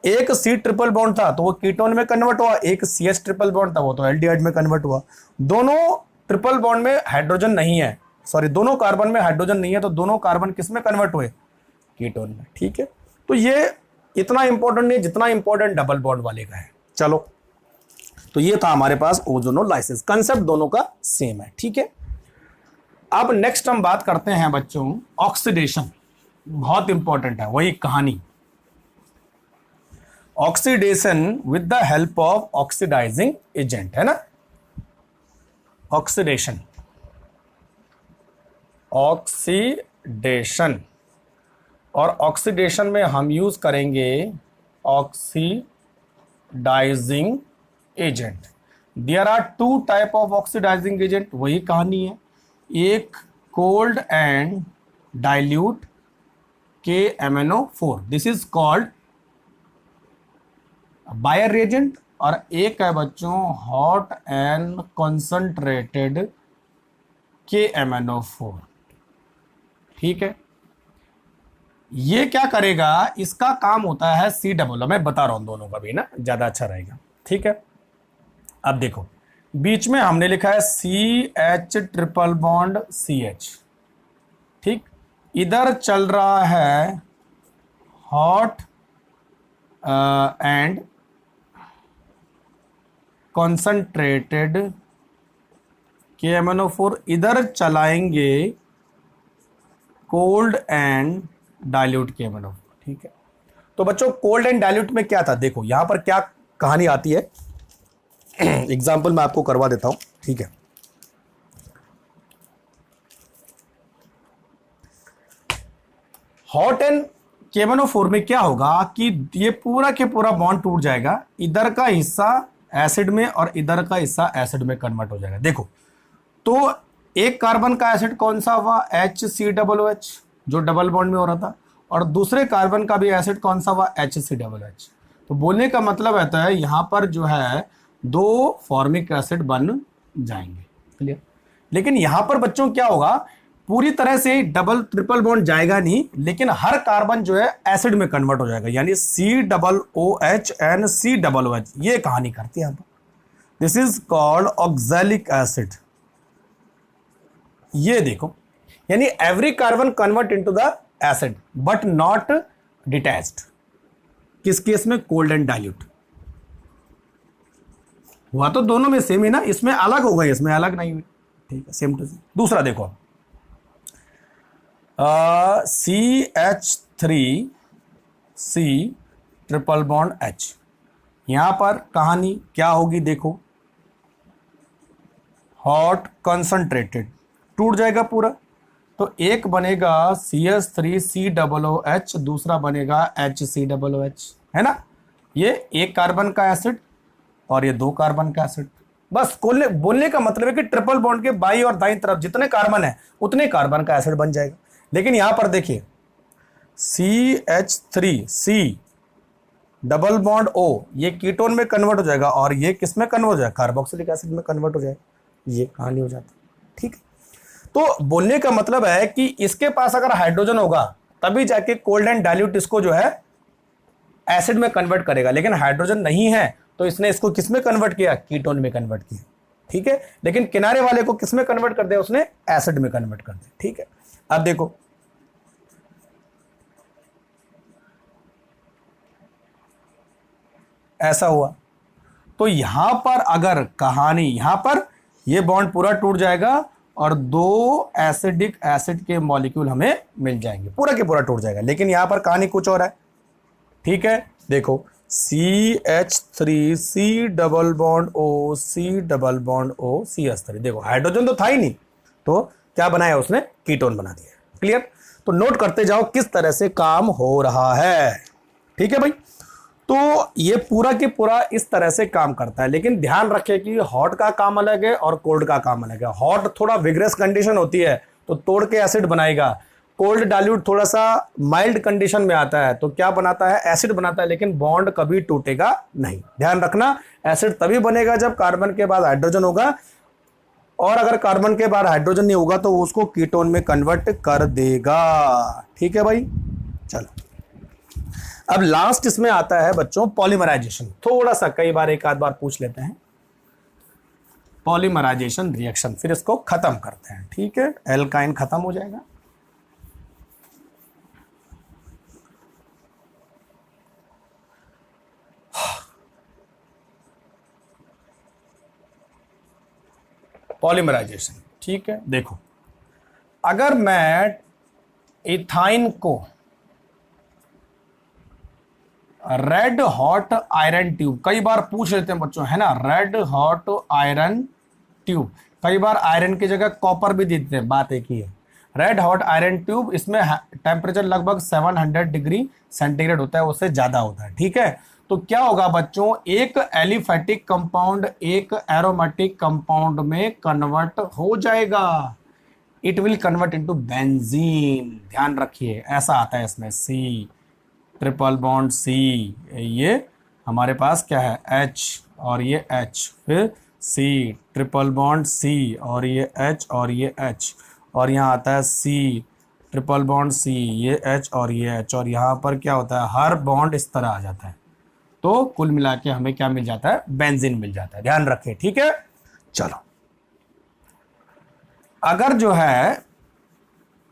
एक C ट्रिपल बॉन्ड था तो वो कीटोन में कन्वर्ट हुआ, एक CH ट्रिपल बॉन्ड था वो तो एल्डिहाइड में कन्वर्ट हुआ। दोनों ट्रिपल बॉन्ड में हाइड्रोजन नहीं है, सॉरी दोनों कार्बन में हाइड्रोजन नहीं है, तो दोनों कार्बन किस में कन्वर्ट हुए, कीटोन में। ठीक है, तो ये इतना इंपॉर्टेंट नहीं जितना इंपॉर्टेंट डबल बॉन्ड वाले का है। चलो, तो ये था हमारे पास ओजोनोलाइसिस, कंसेप्ट दोनों का सेम है। ठीक है, अब नेक्स्ट हम बात करते हैं बच्चों ऑक्सीडेशन, बहुत इंपॉर्टेंट है, वही कहानी, oxidation with the help of oxidising agent, है ना। ऑक्सीडेशन, ऑक्सीडेशन, और ऑक्सीडेशन में हम यूज करेंगे oxidising agent. There are two type of oxidising agent, वही कहानी है, एक cold and dilute KMnO4, this is called Baeyer reagent, और एक है बच्चों हॉट एंड कॉन्सेंट्रेटेड KMnO4। ठीक है, ये क्या करेगा, इसका काम होता है C डबल, मैं बता रहा हूं दोनों का भी ना, ज्यादा अच्छा रहेगा। ठीक है, अब देखो बीच में हमने लिखा है CH ट्रिपल बॉन्ड CH, ठीक, इधर चल रहा है हॉट एंड कॉन्सेंट्रेटेड KMnO4, इधर चलाएंगे कोल्ड एंड डाइल्यूट KMnO4। ठीक है, तो बच्चों कोल्ड एंड डाइल्यूट में क्या था, देखो यहां पर क्या कहानी आती है, एग्जाम्पल मैं आपको करवा देता हूं। ठीक है, हॉट एंड KMnO4 में क्या होगा कि ये पूरा के पूरा बॉन्ड टूट जाएगा, इधर का हिस्सा एसिड में और इधर का हिस्सा एसिड में कन्वर्ट हो जाएगा। देखो, तो एक कार्बन का एसिड कौन सा हुआ, HCOOH, जो डबल बॉन्ड में हो रहा था, और दूसरे कार्बन का भी एसिड कौन सा हुआ, HCOOH। तो बोलने का मतलब रहता है यहां पर जो है दो फॉर्मिक एसिड बन जाएंगे। क्लियर, लेकिन यहां पर बच्चों क्या होगा, पूरी तरह से डबल ट्रिपल बॉन्ड जाएगा नहीं, लेकिन हर कार्बन जो है एसिड में कन्वर्ट हो जाएगा, यानी COOH एंड COOH, ये कहानी करती है यहां पर। This is called oxalic acid. ये देखो, यानी every carbon convert into the acid but not detached. किस केस में, कोल्ड एंड डाइल्यूट। हुआ तो दोनों में सेम ही ना, इसमें अलग होगा, इसमें अलग नहीं हुई। ठीक है, सेम टू सेम। दूसरा देखो, CH3C ट्रिपल बॉन्ड H, यहां पर कहानी क्या होगी, देखो हॉट कंसंट्रेटेड, टूट जाएगा पूरा, तो एक बनेगा CH3COOH, दूसरा बनेगा HCOOH, है ना। ये एक कार्बन का एसिड और ये दो कार्बन का एसिड। बस बोलने का मतलब है कि ट्रिपल बॉन्ड के बाई और दाईं तरफ जितने कार्बन है उतने कार्बन का एसिड बन जाएगा। लेकिन यहां पर देखिए CH3C डबल बॉन्ड O, ये कीटोन में कन्वर्ट हो जाएगा और ये किस में कन्वर्ट हो जाएगा, कार्बोक्सिलिक एसिड में कन्वर्ट हो जाएगा। ये कहानी हो जाती है। ठीक है, तो बोलने का मतलब है कि इसके पास अगर हाइड्रोजन होगा तभी जाके कोल्ड एंड डाइल्यूट इसको जो है एसिड में कन्वर्ट करेगा, लेकिन हाइड्रोजन नहीं है तो इसने इसको किस में कन्वर्ट किया, कीटोन में कन्वर्ट किया। ठीक है, लेकिन किनारे वाले को किस में कन्वर्ट कर दिया, उसने एसिड में कन्वर्ट कर दिया। ठीक है, अब देखो ऐसा हुआ, तो यहां पर अगर कहानी, यहां पर ये बॉन्ड पूरा टूट जाएगा और दो एसिडिक एसिड के मॉलिक्यूल हमें मिल जाएंगे, पूरा के पूरा टूट जाएगा। लेकिन यहां पर कहानी कुछ और है। ठीक है, देखो CH3C double bond O, C double bond O, CH3, देखो हाइड्रोजन तो था ही नहीं, तो क्या बनाया उसने, कीटोन बना दिया। क्लियर, तो नोट करते जाओ किस तरह से काम हो रहा है। ठीक है भाई, तो ये पूरा के पूरा इस तरह से काम करता है। लेकिन ध्यान रखें कि हॉट का काम अलग है और कोल्ड का काम अलग है। हॉट थोड़ा विग्रेस कंडीशन होती है तो तोड़ के एसिड बनाएगा, कोल्ड डाइल्यूट थोड़ा सा माइल्ड कंडीशन में आता है तो क्या बनाता है, एसिड बनाता है, लेकिन बॉन्ड कभी टूटेगा नहीं। ध्यान रखना, एसिड तभी बनेगा जब कार्बन के बाद हाइड्रोजन होगा, और अगर कार्बन के बाद हाइड्रोजन नहीं होगा तो उसको कीटोन में कन्वर्ट कर देगा। ठीक है भाई, चलो अब लास्ट इसमें आता है बच्चों पॉलीमराइजेशन। थोड़ा सा कई बार एक आध बार पूछ लेते हैं, पॉलीमराइजेशन रिएक्शन, फिर इसको खत्म करते हैं। ठीक है, एल्काइन खत्म हो जाएगा। पॉलीमराइजेशन, ठीक है, देखो अगर मैं इथाइन को रेड हॉट आयरन ट्यूब, कई बार पूछ लेते हैं बच्चों, है ना, रेड हॉट आयरन ट्यूब, कई बार आयरन की जगह कॉपर भी देते हैं, बात एक ही है। रेड हॉट आयरन ट्यूब, इसमें टेम्परेचर लगभग 700 डिग्री सेंटीग्रेड होता है, उससे ज्यादा होता है। ठीक है, तो क्या होगा बच्चों, एक एलिफेटिक कंपाउंड एक एरोमेटिक कंपाउंड में कन्वर्ट हो जाएगा, it will convert into benzene. ध्यान रखिए, ऐसा आता है इसमें, सी ट्रिपल बॉन्ड C, ये हमारे पास क्या है H और ये H, फिर C ट्रिपल बॉन्ड C और ये H और ये H, और यहाँ आता है C ट्रिपल बॉन्ड C, ये H और ये H, और यहाँ पर क्या होता है, हर बॉन्ड इस तरह आ जाता है, तो कुल मिला के हमें क्या मिल जाता है, बेंजीन मिल जाता है। ध्यान रखें। ठीक है, चलो अगर जो है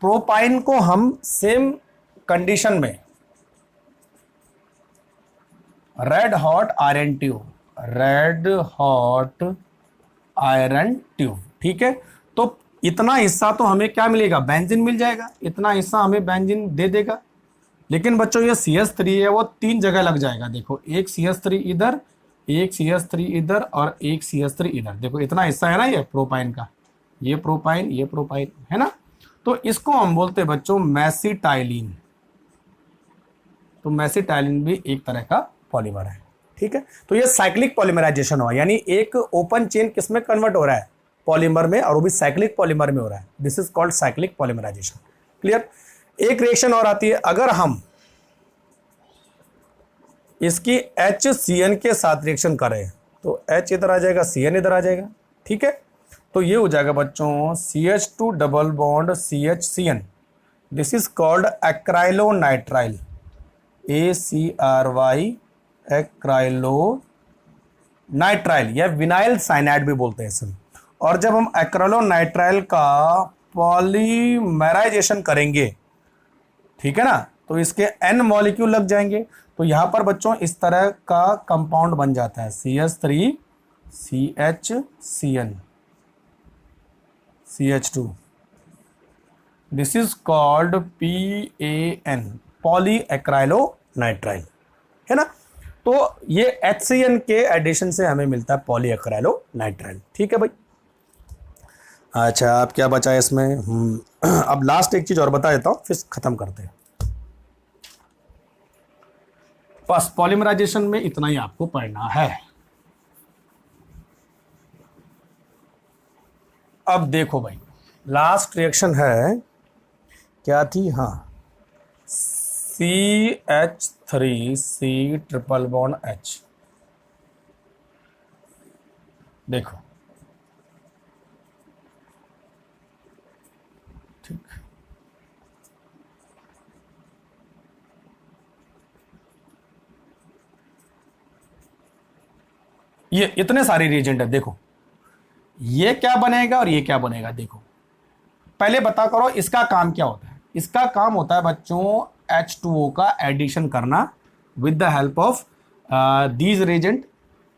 प्रोपाइन को हम सेम कंडीशन में red hot iron tube, red hot iron tube, ठीक है, तो इतना हिस्सा तो हमें क्या मिलेगा, बेंजीन मिल जाएगा, इतना हिस्सा हमें बेंजीन दे देगा। लेकिन बच्चों ये CH3 है, वो 3 जगह लग जाएगा। देखो एक CH3 इधर, एक CH3 इधर और एक CH3 इधर, देखो इतना हिस्सा है ना ये प्रोपाइन का, ये प्रोपाइन, ये प्रोपाइन, है ना, तो इसको हम बोलते हैं बच्चों मेसिटाइलिन। तो मेसिटाइलिन भी एक तरह का पॉलीमर है। ठीक है, तो ये साइक्लिक पॉलीमराइजेशन हुआ, यानी एक ओपन चेन किसमें कन्वर्ट हो रहा है, पॉलीमर में, और वो भी साइक्लिक पॉलीमर में हो रहा है। This is called cyclic polymerisation. Clear. एक रिएक्शन और आती है, अगर हम इसकी HCN के साथ रिएक्शन करें तो H इधर आ जाएगा, CN इधर आ जाएगा। ठीक है, तो ये हो जाएगा बच्चों CH2 double bond CHCN। This is called acrylonitrile, ACRY, acrylonitrile या विनाइल साइनाइड भी बोलते हैं इसे। और जब हम एक्राइलोनाइट्राइल का पॉलीमराइजेशन करेंगे, ठीक है ना, तो इसके N मॉलिक्यूल लग जाएंगे। तो यहां पर बच्चों इस तरह का कंपाउंड बन जाता है, CH3 CHCN CH2। This is called PAN, poly acrylonitrile, है ना। तो ये HCN के एडिशन से हमें मिलता है पॉली एक्राइलोनाइट्राइल। ठीक है भाई। अच्छा, अब क्या बचा है इसमें, अब लास्ट एक चीज और बता देता हूं, फिर खत्म करते हैं। बस पॉलीमराइजेशन में इतना ही आपको पढ़ना है। अब देखो भाई, लास्ट रिएक्शन है, क्या थी, हाँ, CH3C ट्रिपल बॉन्ड H। देखो ठीक, ये इतने सारे रिएजेंट है। देखो ये क्या बनेगा और ये क्या बनेगा। देखो पहले बता करो इसका काम क्या होता है। इसका काम होता है बच्चों H2O का एडिशन करना with the help of these reagent.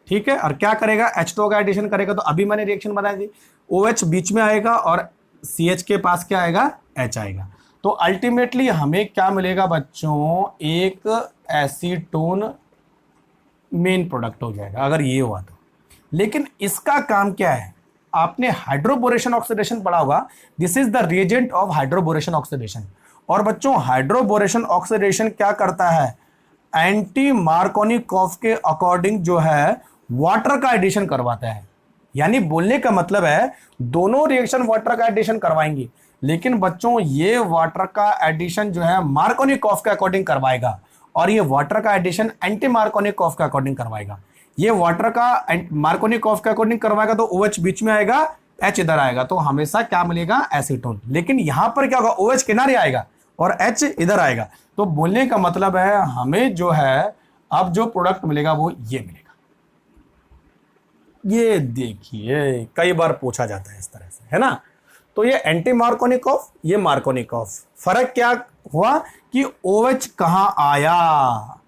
ठीक है, और क्या करेगा, H2O का एडिशन करेगा। तो अभी मैंने रिएक्शन बनाई थी, OH बीच में आएगा और CH के पास क्या आएगा, H आएगा। तो अल्टीमेटली हमें क्या मिलेगा बच्चों, एक एसीटोन मेन प्रोडक्ट हो जाएगा अगर ये हुआ तो। लेकिन इसका काम क्या है, आपने हाइड्रोबोरेशन ऑक्सीडेशन पढ़ा होगा। This is the reagent of hydroboration oxidation. और बच्चों हाइड्रोबोरेशन ऑक्सीडेशन क्या करता है, एंटी मार्कोनिकॉफ के अकॉर्डिंग जो है वाटर का एडिशन करवाता है। यानी बोलने का मतलब है दोनों रिएक्शन वाटर का एडिशन करवाएंगे, लेकिन बच्चों ये वाटर का एडिशन जो है मार्कोनिकॉफ के अकॉर्डिंग करवाएगा और ये वाटर का एडिशन एंटी मार्कोनिकॉफ के अकॉर्डिंग करवाएगा। ये वाटर का मार्कोनिकॉफ के अकॉर्डिंग करवाएगा तो OH बीच में आएगा, H इधर आएगा, तो हमेशा क्या मिलेगा, एसीटोन। लेकिन यहां पर क्या होगा, OH किनारे आएगा और H इधर आएगा। तो बोलने का मतलब है हमें जो है अब जो प्रोडक्ट मिलेगा वो ये मिलेगा। ये देखिए कई बार पूछा जाता है इस तरह से, है ना। तो ये एंटी मार्कोनिकॉफ, ये मार्कोनिकॉफ। फर्क क्या हुआ कि OH कहां आया,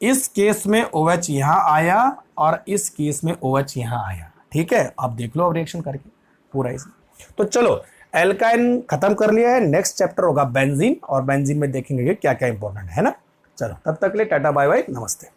इस केस में OH यहां आया और इस केस में OH यहां आया। ठीक है, आप देख लो अब रिएक्शन करके पूरा इसमें। तो चलो एल्काइन खत्म कर लिया है, नेक्स्ट चैप्टर होगा बेंजीन, और बेंजीन में देखेंगे क्या क्या इंपॉर्टेंट है ना। चलो तब तक के लिए टाटा बाय बाय, नमस्ते।